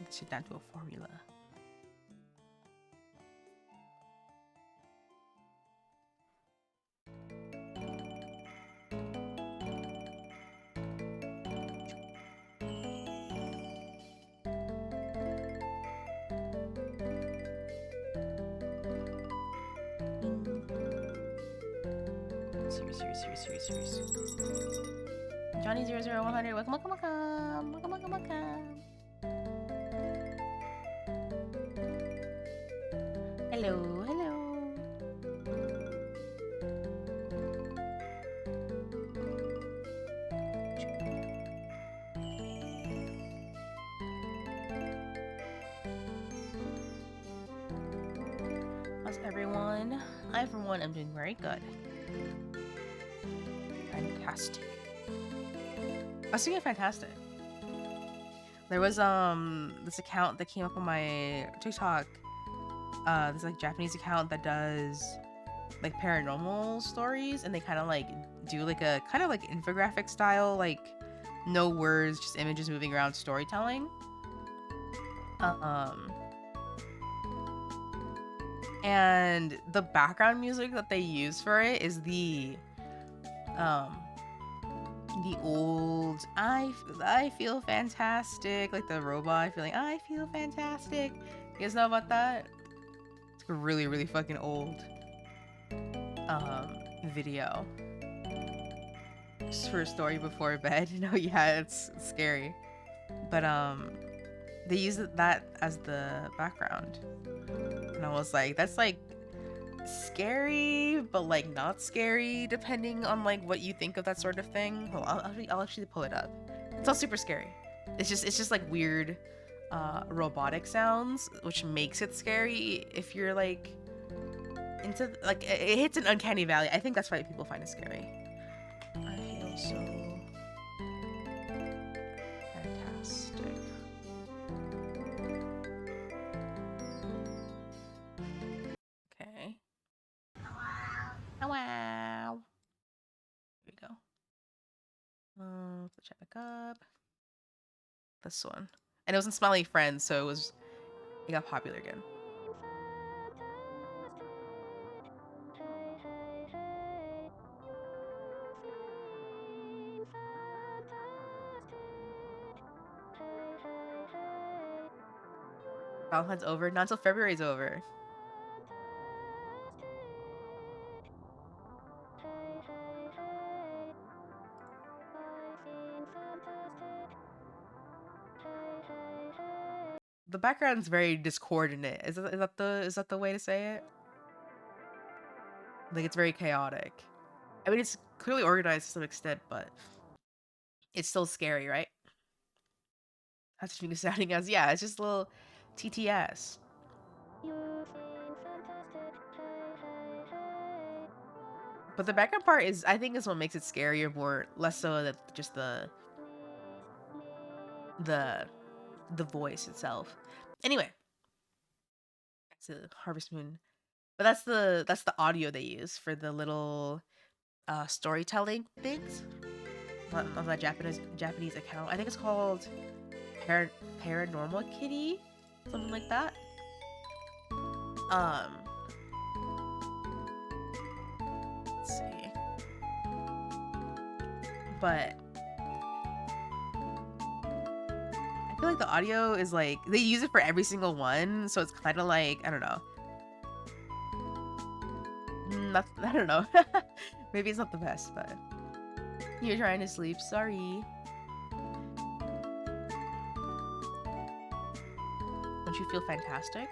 sit down to a formula. Serious. Johnny 00100, welcome. Hello. How's everyone? I, for one, am doing very good. Fantastic. I was thinking fantastic. There was this account that came up on my TikTok. This like Japanese account that does like paranormal stories, and they kind of like do like a kind of like infographic style, like no words, just images moving around storytelling. And the background music that they use for it is the old I feel fantastic, like the robot feeling I feel fantastic. You guys know about that? It's a really fucking old video. Just for a story before bed. No, yeah, it's scary. But they use that as the background. And I was like, that's like scary, but like not scary, depending on like what you think of that sort of thing. Hold on, I'll actually pull it up. It's not super scary. It's just like weird robotic sounds, which makes it scary if you're like into like it hits an uncanny valley. I think that's why people find it scary. I feel so fantastic. Okay. Wow. Here we go. Let's check back up. This one. And it was in Smiley Friends, so it got popular again. Valentine's over? Not until February's over. The background's very discordant. Is that the way to say it? Like, it's very chaotic. I mean, it's clearly organized to some extent, but it's still scary, right? That's what you're sounding as. Yeah, it's just a little TTS. But the background part I think is what makes it scarier, less so than just the voice itself. Anyway, that's a Harvest Moon, but that's the audio they use for the little storytelling things on that Japanese account. I think it's called Paranormal Kitty, something like that. Let's see, but I feel like the audio is like they use it for every single one, so it's kind of like, I don't know. I don't know. Maybe it's not the best, but you're trying to sleep. Sorry. Don't you feel fantastic?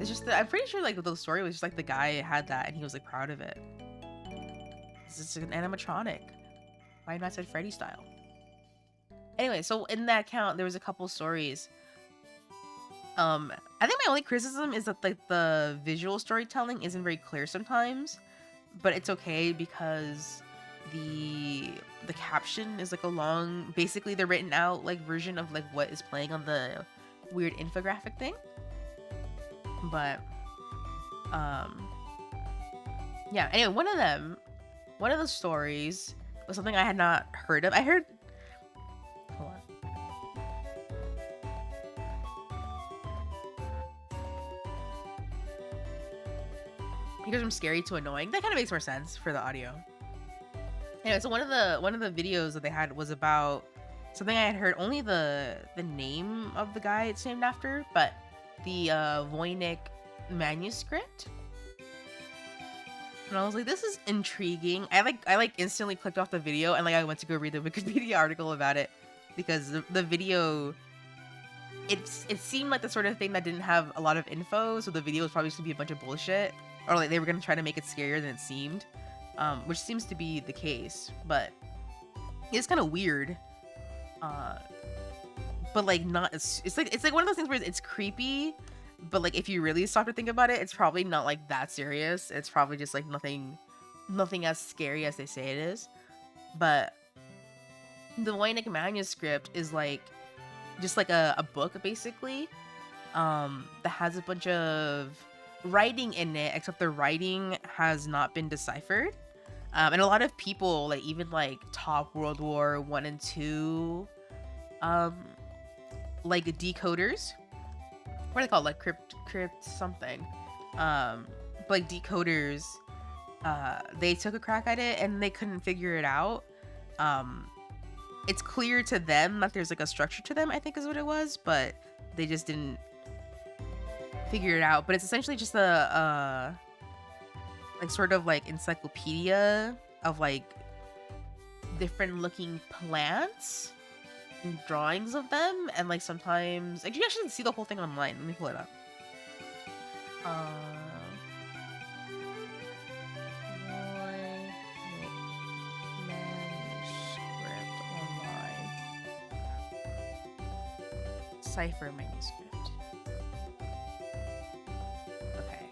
It's just I'm pretty sure like the story was just like the guy had that and he was like proud of it. It's an animatronic, Five Nights at Freddy style. Anyway, so in that account there was a couple stories. I think my only criticism is that like the visual storytelling isn't very clear sometimes, but it's okay because the caption is like a long, basically the written out like version of like what is playing on the weird infographic thing. But yeah, anyway, one of the stories was something I had not heard of. Hold on. He goes from scary to annoying. That kind of makes more sense for the audio. Anyway, so one of the videos that they had was about something I had heard, only the name of the guy it's named after, but the Voynich manuscript. And I was like, this is intriguing. I instantly clicked off the video and like I went to go read the Wikipedia article about it because the video, it seemed like the sort of thing that didn't have a lot of info, so the video was probably just gonna be a bunch of bullshit, or like they were gonna try to make it scarier than it seemed, which seems to be the case. But it's kind of weird, but like not. It's like one of those things where it's creepy, but like if you really stop to think about it, it's probably not like that serious. It's probably just like nothing as scary as they say it is. But the Voynich manuscript is like just like a book basically, that has a bunch of writing in it, except the writing has not been deciphered. And a lot of people, like even like top World War I and II, like decoders, what are they called, like crypt something, but like decoders, they took a crack at it and they couldn't figure it out. It's clear to them that there's like a structure to them, I think is what it was, but they just didn't figure it out. But it's essentially just a like sort of like encyclopedia of like different looking plants and drawings of them, and like sometimes like you guys should see the whole thing online. Let me pull it up. Manuscript online. Cipher manuscript. Okay.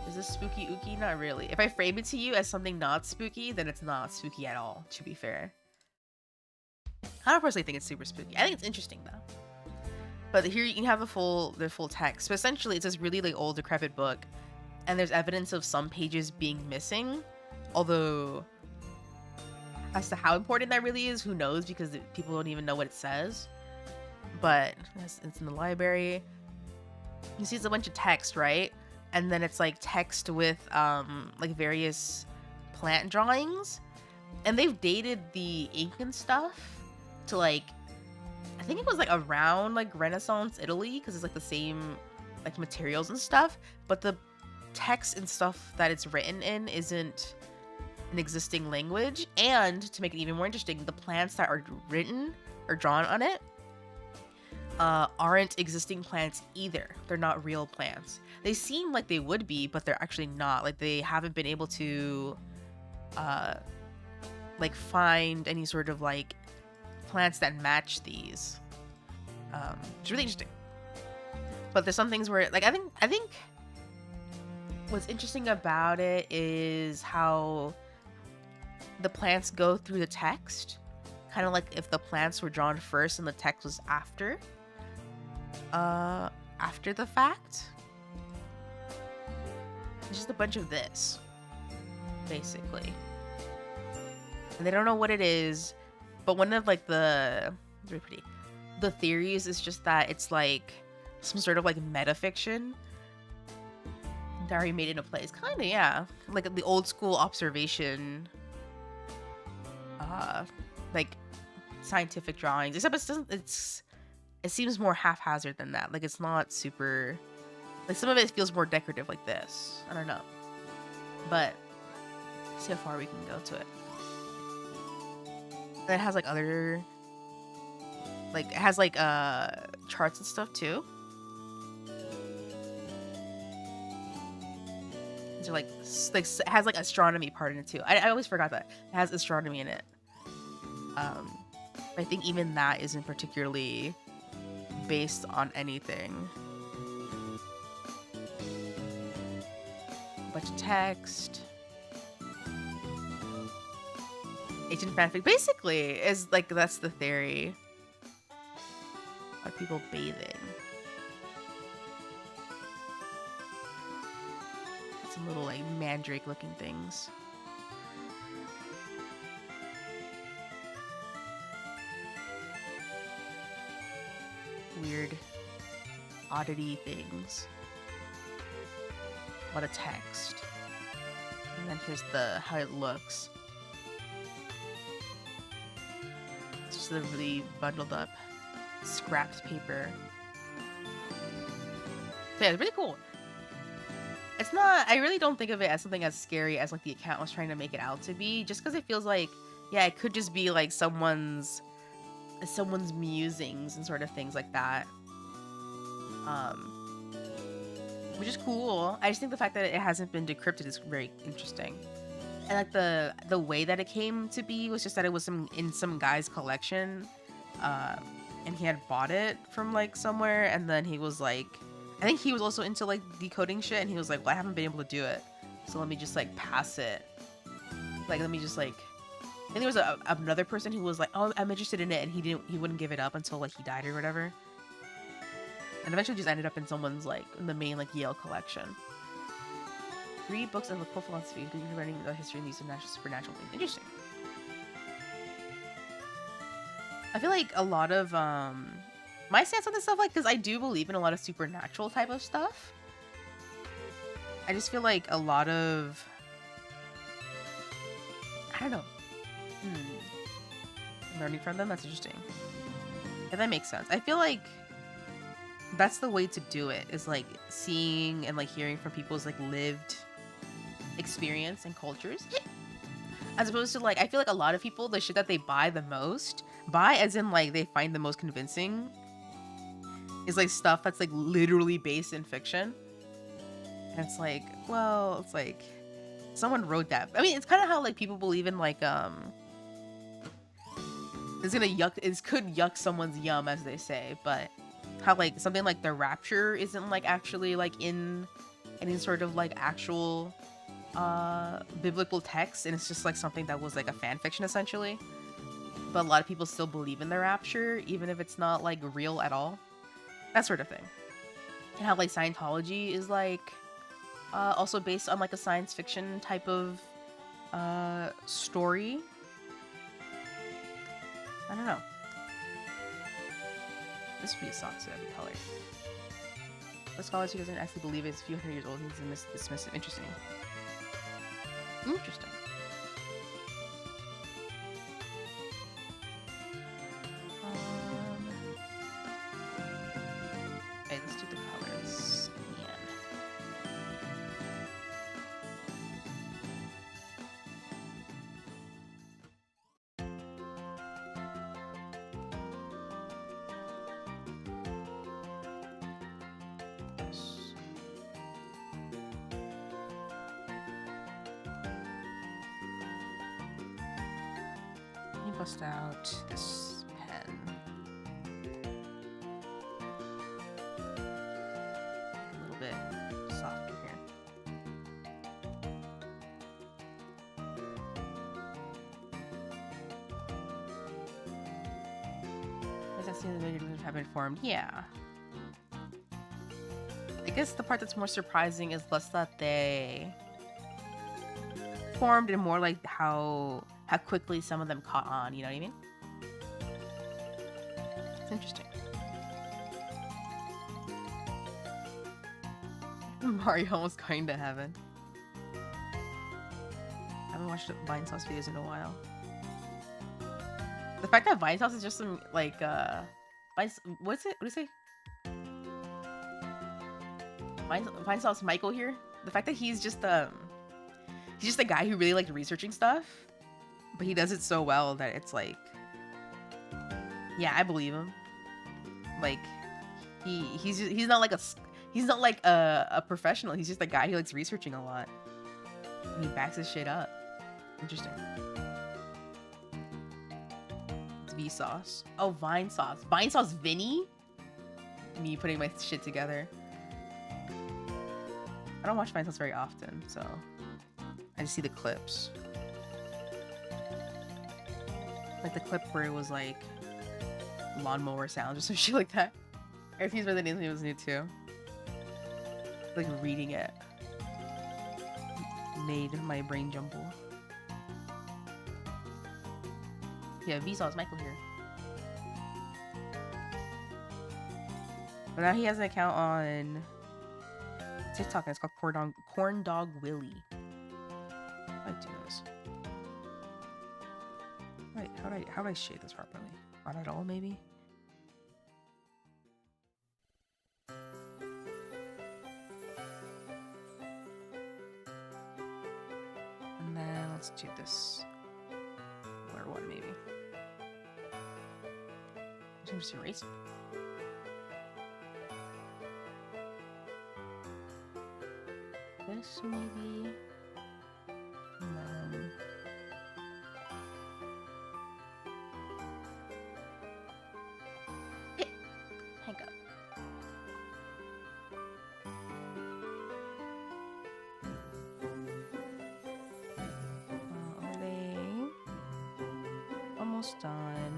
Is this spooky ooky? Not really. If I frame it to you as something not spooky, then it's not spooky at all, to be fair. I don't personally think it's super spooky. I think it's interesting though. But here you can have the full text. So essentially it's this really like old decrepit book, and there's evidence of some pages being missing. Although as to how important that really is, who knows, because people don't even know what it says. But it's in the library. You see it's a bunch of text, right? And then it's like text with like various plant drawings. And they've dated the ink and stuff to like, I think it was like around like Renaissance Italy, because it's like the same like materials and stuff, but the text and stuff that it's written in isn't an existing language. And to make it even more interesting, the plants that are written or drawn on it aren't existing plants either. They're not real plants. They seem like they would be, but they're actually not. Like they haven't been able to like find any sort of like plants that match these. It's really interesting. But there's some things where like I think what's interesting about it is how the plants go through the text, kind of like if the plants were drawn first and the text was after the fact. It's just a bunch of this basically, and they don't know what it is. But one of like the theories is just that it's like some sort of like metafiction diary made into plays, kind of, yeah, like the old school observation, like scientific drawings. Except it seems more haphazard than that. Like it's not super, like some of it feels more decorative like this. I don't know, but let's see how far we can go to it. And it has like other, like it has like charts and stuff too. So like it has like astronomy part in it too. I always forgot that it has astronomy in it. I think even that isn't particularly based on anything. A bunch of text. Ancient fanfic basically is like, that's the theory. Are people bathing? Some little like mandrake looking things. Weird oddity things. A lot of text. And then here's the how it looks. It's just a really bundled up, scrapped paper. So yeah, it's really cool. It's not, I really don't think of it as something as scary as like the account was trying to make it out to be, just because it feels like, yeah, it could just be like someone's musings and sort of things like that. Which is cool. I just think the fact that it hasn't been decrypted is very interesting. And like the way that it came to be was just that it was in some guy's collection, and he had bought it from like somewhere, and then he was like, I think he was also into like decoding shit, and he was like, well, I haven't been able to do it, so let me just like pass it. Like, let me just like, I think there was another person who was like, oh, I'm interested in it, and he wouldn't give it up until like he died or whatever. And eventually just ended up in someone's like, in the main like Yale collection. 3 books on local philosophy, including learning the history and use of supernatural things. Interesting. I feel like a lot of my stance on this stuff, like, because I do believe in a lot of supernatural type of stuff. I just feel like a lot of, I don't know. Learning from them, that's interesting. Yeah, that makes sense. I feel like that's the way to do it, is like seeing and like hearing from people's like lived experience and cultures, as opposed to like, I feel like a lot of people, the shit that they buy the most, as in like they find the most convincing, is like stuff that's like literally based in fiction. And it's like, well, it's like someone wrote that. I mean, it's kind of how like people believe in like it's could yuck someone's yum, as they say, but how like something like the rapture isn't like actually like in any sort of like actual biblical text, and it's just like something that was like a fan fiction essentially, but a lot of people still believe in the rapture even if it's not like real at all, that sort of thing. And how like Scientology is like also based on like a science fiction type of story. I don't know. This would be a sock, so that'd be color. The scholars who doesn't actually believe it's a few hundred years old, he's dismissive. Interesting. Interesting. Okay, let's do the colors again. Bust out this pen. A little bit softer here. Does that seem the way have been formed? Yeah. I guess the part that's more surprising is less that they formed and more like how quickly some of them caught on, you know what I mean? It's interesting. Mario almost going to heaven. I haven't watched Vine Sauce videos in a while. The fact that Vine Sauce is just some, like, what's it? What do you say? Vine Sauce Michael here? The fact that he's just a guy who really liked researching stuff. But he does it so well that it's like, yeah, I believe him. Like, he's not like a professional. He's just a guy who likes researching a lot. And he backs his shit up. Interesting. It's Vsauce. Oh, Vine Sauce. Vine Sauce Vinny? Me putting my shit together. I don't watch Vine Sauce very often, so I just see the clips. Like the clip where it was like lawnmower sounds or some shit like that. I refuse where the name was new too. Like reading it made my brain jumble. Yeah, Vsauce Michael here. But now he has an account on TikTok and it's called Corn Dog Willy. I do this. Wait, how do I shade this properly? Not at all, maybe? And then let's do this color one, maybe. Just erase. This maybe. And then hang up. Overlay. Almost done.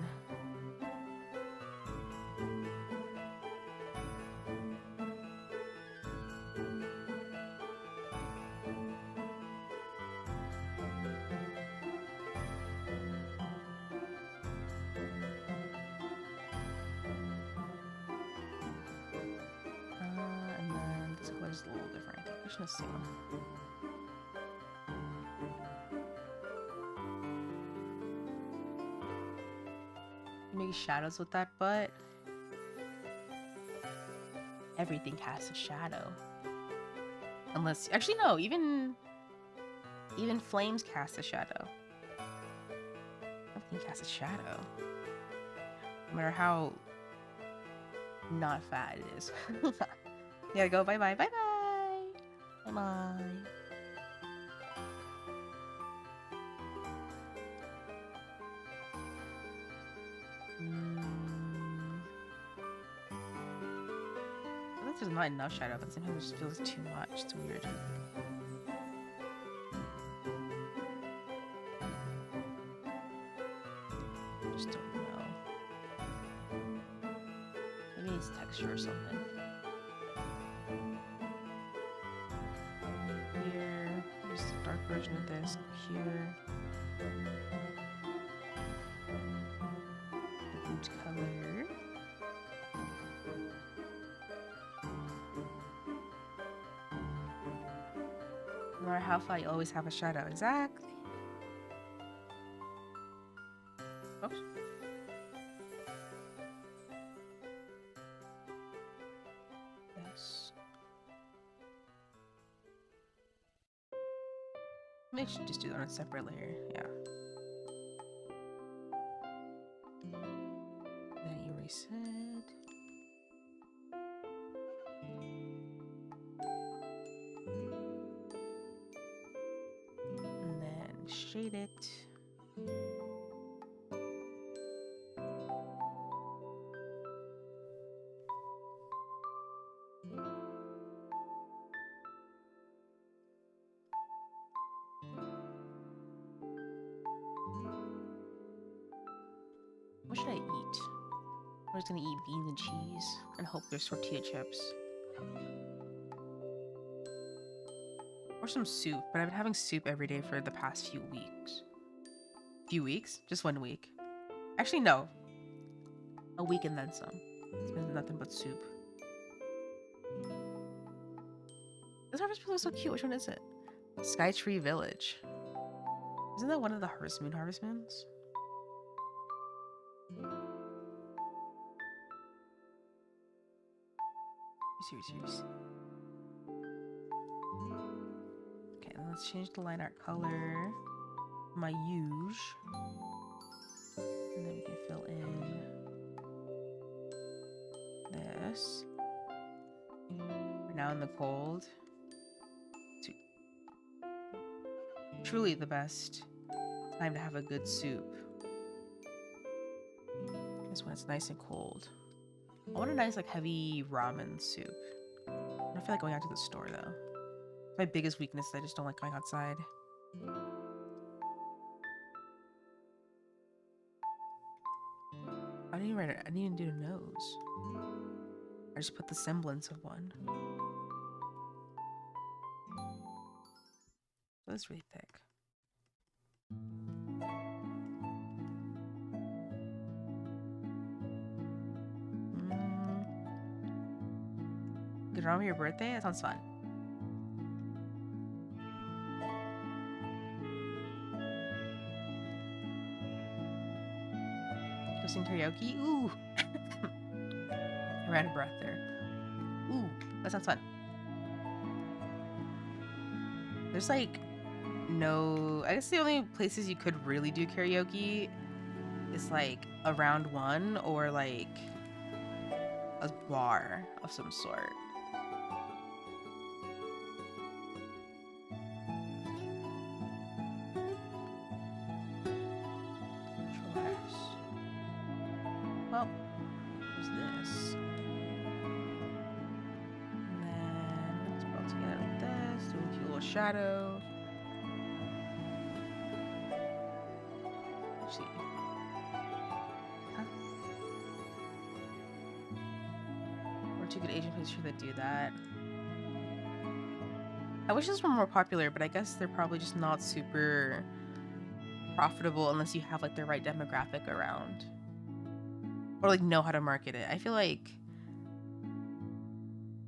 And then this color's a little different. I think we should see one. Maybe shadows with that, but everything casts a shadow. Unless, actually no, even flames cast a shadow. Everything casts a shadow. No matter how not fat it is. Gotta go. Bye bye. Bye bye. Bye bye. I think there's not enough shadow, but sometimes it just feels too much. It's weird. I just don't know. Maybe it's texture or something. Here, here's the dark version of this. Here. The boot color. No matter how far, you always have a shadow. Exactly. Oops. Yes. Maybe I should just do that on a separate layer. Yeah. Then erase it. And then shade it. What should I eat? I'm just gonna eat beans and cheese and hope there's tortilla chips. Or some soup, but I've been having soup every day for the past few weeks. Few weeks? Just 1 week. Actually, no. A week and then some. It's been nothing but soup. This harvest moon looks so cute. Which one is it? Skytree Village. Isn't that one of the harvest moons? Serious. Okay, then let's change the line art color. My huge. And then we can fill in this. We're now in the cold. Truly the best time to have a good soup is when it's nice and cold. I want a nice, like, heavy ramen soup. I don't feel like going out to the store, though. It's my biggest weakness is I just don't like going outside. I didn't even write it. I didn't even do a nose. I just put the semblance of one. That's really thick. Good on your birthday? That sounds fun. sing karaoke? Ooh. I ran a breath there. Ooh, that sounds fun. There's like no, I guess the only places you could really do karaoke is like a round one or like a bar of some sort. Well, there's this. And then let's put it together like this. Do a cute little shadow. Let's see. Huh? Or two good Asian places that do that. I wish this were more popular, but I guess they're probably just not super profitable unless you have like the right demographic around. Or like know how to market it. I feel like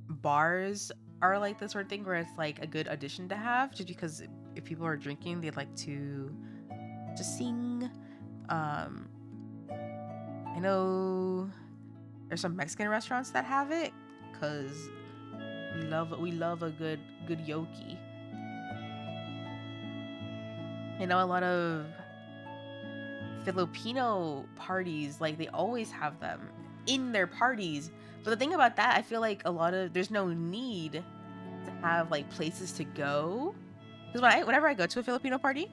bars are like the sort of thing where it's like a good addition to have, just because if people are drinking, they'd like to sing. I know there's some Mexican restaurants that have it because we love a good yoki. I know a lot of Filipino parties, like they always have them in their parties. But the thing about that, I feel like there's no need to have like places to go, because whenever I go to a Filipino party,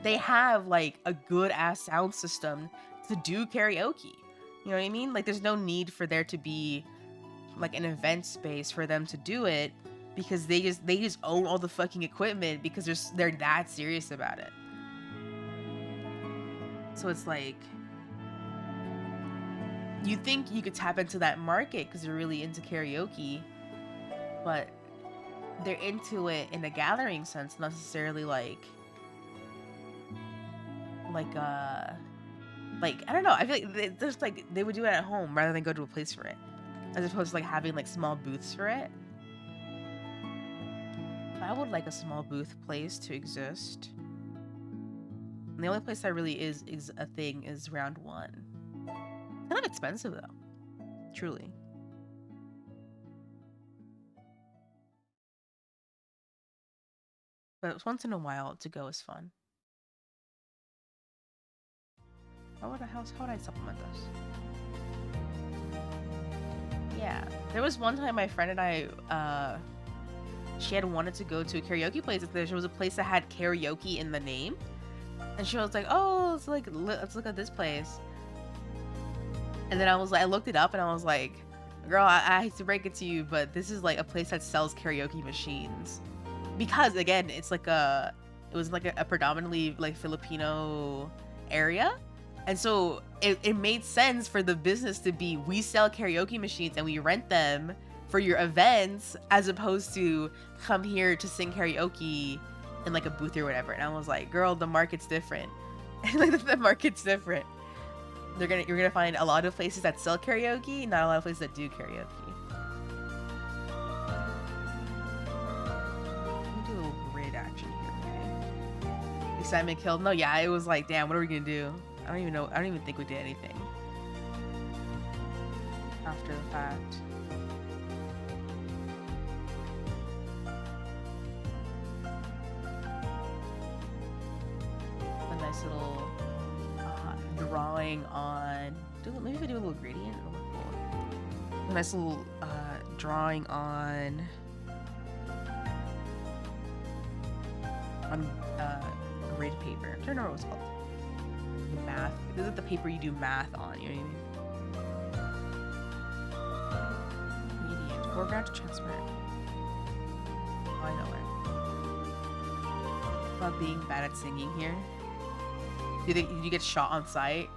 they have like a good ass sound system to do karaoke. You know what I mean? Like there's no need for there to be like an event space for them to do it, because they just own all the fucking equipment because they're that serious about it. So it's like, you think you could tap into that market because they're really into karaoke, but they're into it in a gathering sense, not necessarily like I don't know. I feel like they would do it at home rather than go to a place for it, as opposed to like having like small booths for it. I would like a small booth place to exist. And the only place that really is a thing is round one. It's kind of expensive though, truly. But once in a while to go is fun. How would I supplement this? Yeah, there was one time my friend and I, she had wanted to go to a karaoke place. There was a place that had karaoke in the name, and she was like, "Oh, let's look at this place." And then I looked it up, and I was like, "Girl, I hate to break it to you, but this is like a place that sells karaoke machines." Because again, it was like a predominantly like Filipino area. And so it made sense for the business to be, we sell karaoke machines and we rent them for your events, as opposed to come here to sing karaoke in like a booth or whatever. And I was like, girl, the market's different. Like the market's different. You're gonna find a lot of places that sell karaoke, not a lot of places that do karaoke. Let me do a little grid action here, okay? Excitement killed. No, yeah, it was like, damn, what are we gonna do? I don't even know. I don't even think we did anything after the fact. A nice little drawing on. Maybe if I do a little gradient, it'll look cool. A nice little drawing on grid paper. I don't remember what it's called. Math. This is the paper you do math on, you know what I mean? Medium. Foreground to transparent. Oh, I know it. About being bad at singing here. Did you get shot on sight?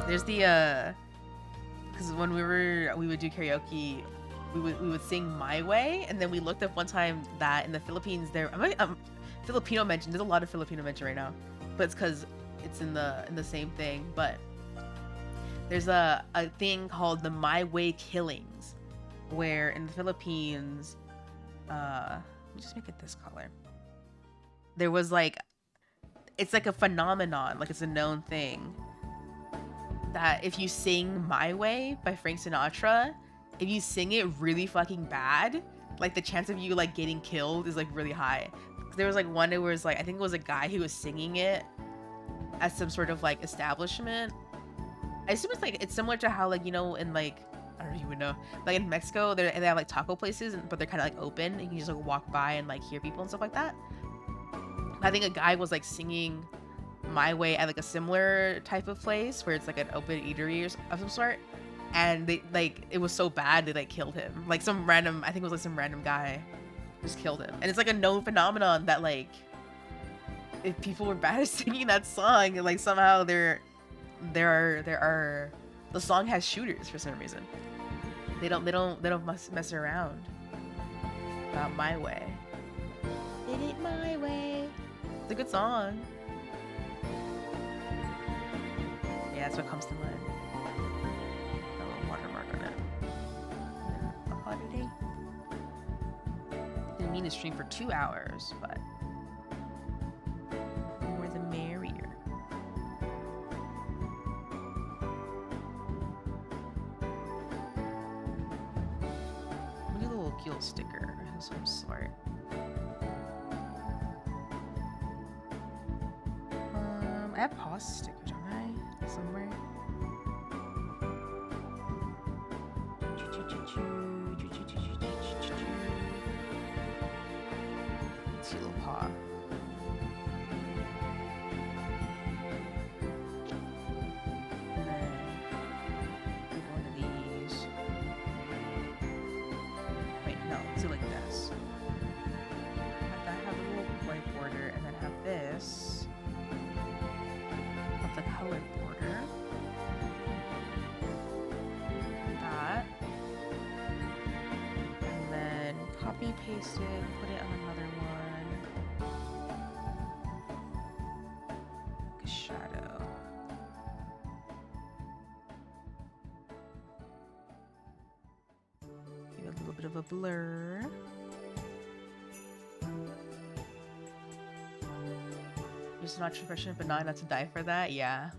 There's the because when we would do karaoke, we would sing My Way, and then we looked up one time that in the Philippines Filipino mention. There's a lot of Filipino mention right now, but it's because it's in the same thing. But there's a thing called the My Way killings, where in the Philippines, let me just make it this color. There was like it's like a phenomenon, like it's a known thing, that if you sing My Way by Frank Sinatra, if you sing it really fucking bad, like the chance of you like getting killed is like really high. There was like one, it was like, I think it was a guy who was singing it at some sort of like establishment. I assume it's like, it's similar to how like, you know, in like, I don't even know, like in Mexico, they have like taco places, but they're kind of like open and you can just like walk by and like hear people and stuff like that. I think a guy was like singing My Way at like a similar type of place where it's like an open eatery of some sort, and they like, it was so bad they like killed him. Like some random, I think it was like some random guy just killed him. And it's like a known phenomenon that like, if people were bad at singing that song, like somehow there are the song has shooters for some reason. They don't mess around about My Way. Did it my way. It's a good song. Yeah, that's what comes to mind. A little watermark on it. A holiday. Didn't mean to stream for 2 hours, but the more the merrier. Look at the little Gil sticker of some sort. I have pause stickers, don't I? Somewhere. Let's see, little paw. And then do one of these. Wait, no, let's do like this. Have that have a little white border, and then have this. The colored border. That. And then copy paste it, put it on another one. Like a shadow. Give it a little bit of a blur. Just not expression, but not enough to die for that. Yeah.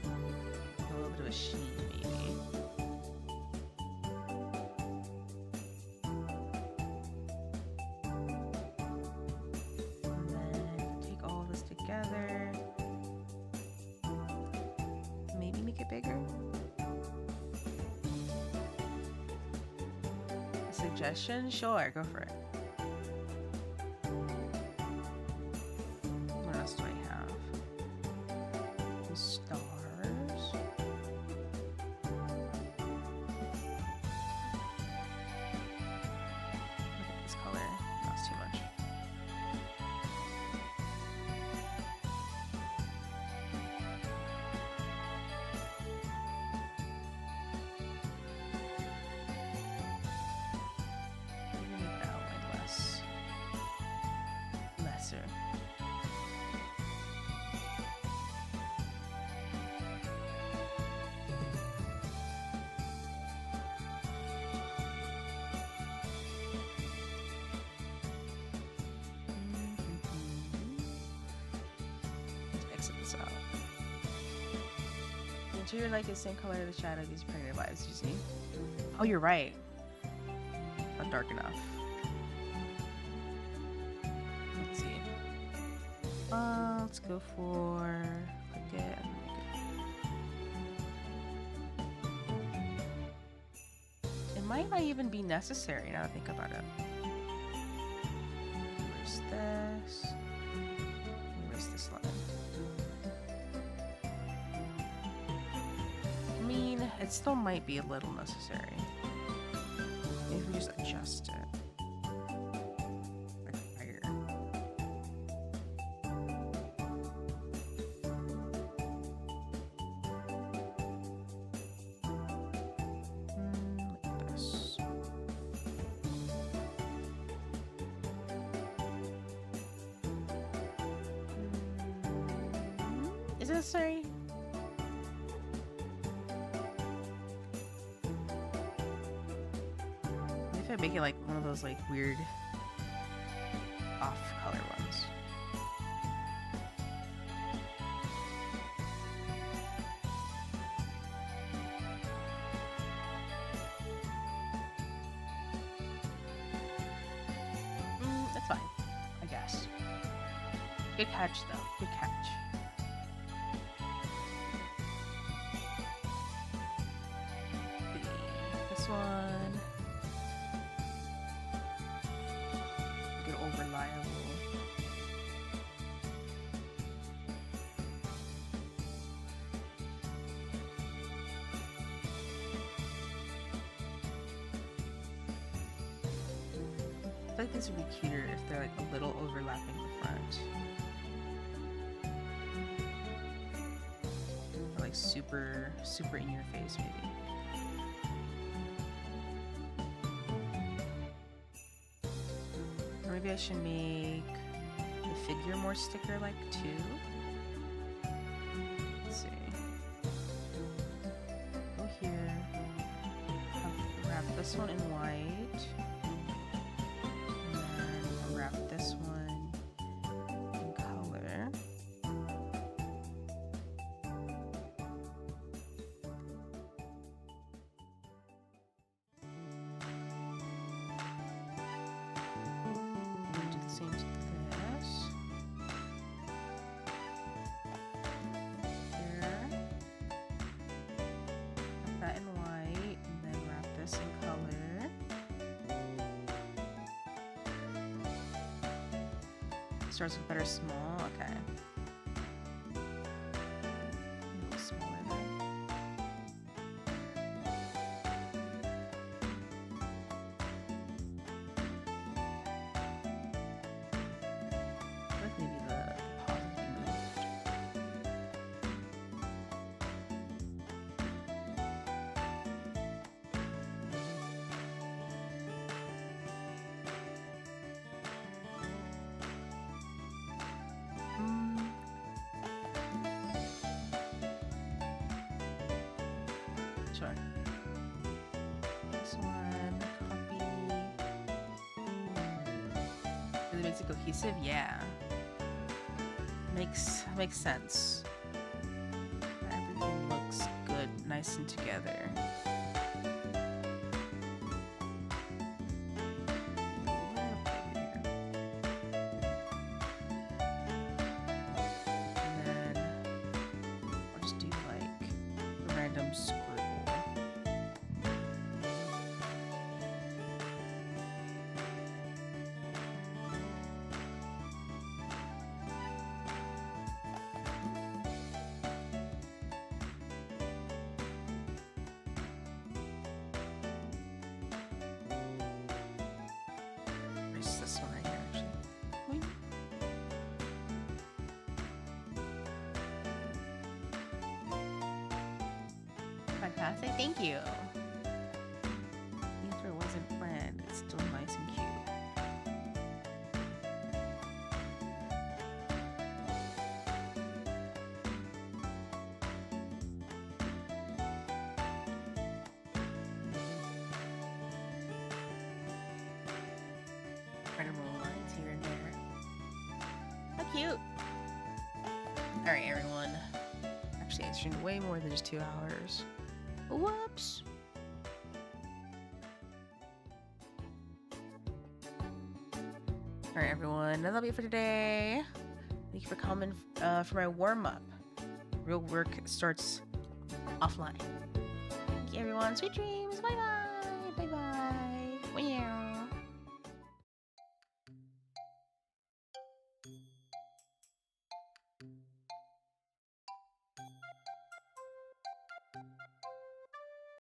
A little bit of a sheen, maybe. And then take all of this together. Maybe make it bigger. A suggestion? Sure, go for it. Do I have? The stars. Look at this color. That's too much. Maybe make the outline lesser. Out. The interior like the same color of the shadow these pregnant lives, you see? Oh, you're right. Not dark enough. Let's see. Let's go for click it and make it. It might not even be necessary now that I think about it. Where's this? Where's this line? I mean, it still might be a little necessary. Maybe we just adjust it. Like higher. Like this. Is it necessary? If I make it like one of those like weird color ones. That's fine, I guess. Good catch, though. Good catch. This one. Good over-reliable. I feel like these would be cuter if they're like a little overlapping the front. Or like super in your face maybe. Or maybe I should make the figure more sticker-like too. Let's see. Go here. Wrap this one in white. And then wrap this one in color. Do the same to this. Here. Wrap that in white, and then wrap this in color. Starts with better small. Okay. A little smaller there. I like maybe the paws would be moved. Sure. This one, copy. Really makes it cohesive? Yeah. Makes sense. Everything looks good, nice and together. And then I'll just do like a random scribble. Erase this one right here, actually. Whee. Fantastic, thank you. Even if it wasn't planned, it's still nice and cute. Incredible lines here and there. How cute! Alright, everyone. Actually, I streamed way more than just 2 hours. Whoops! Alright, everyone. That'll be it for today. Thank you for coming for my warm-up. Real work starts offline. Thank you, everyone. Sweet dreams! Bye-bye! Bye-bye! Meow.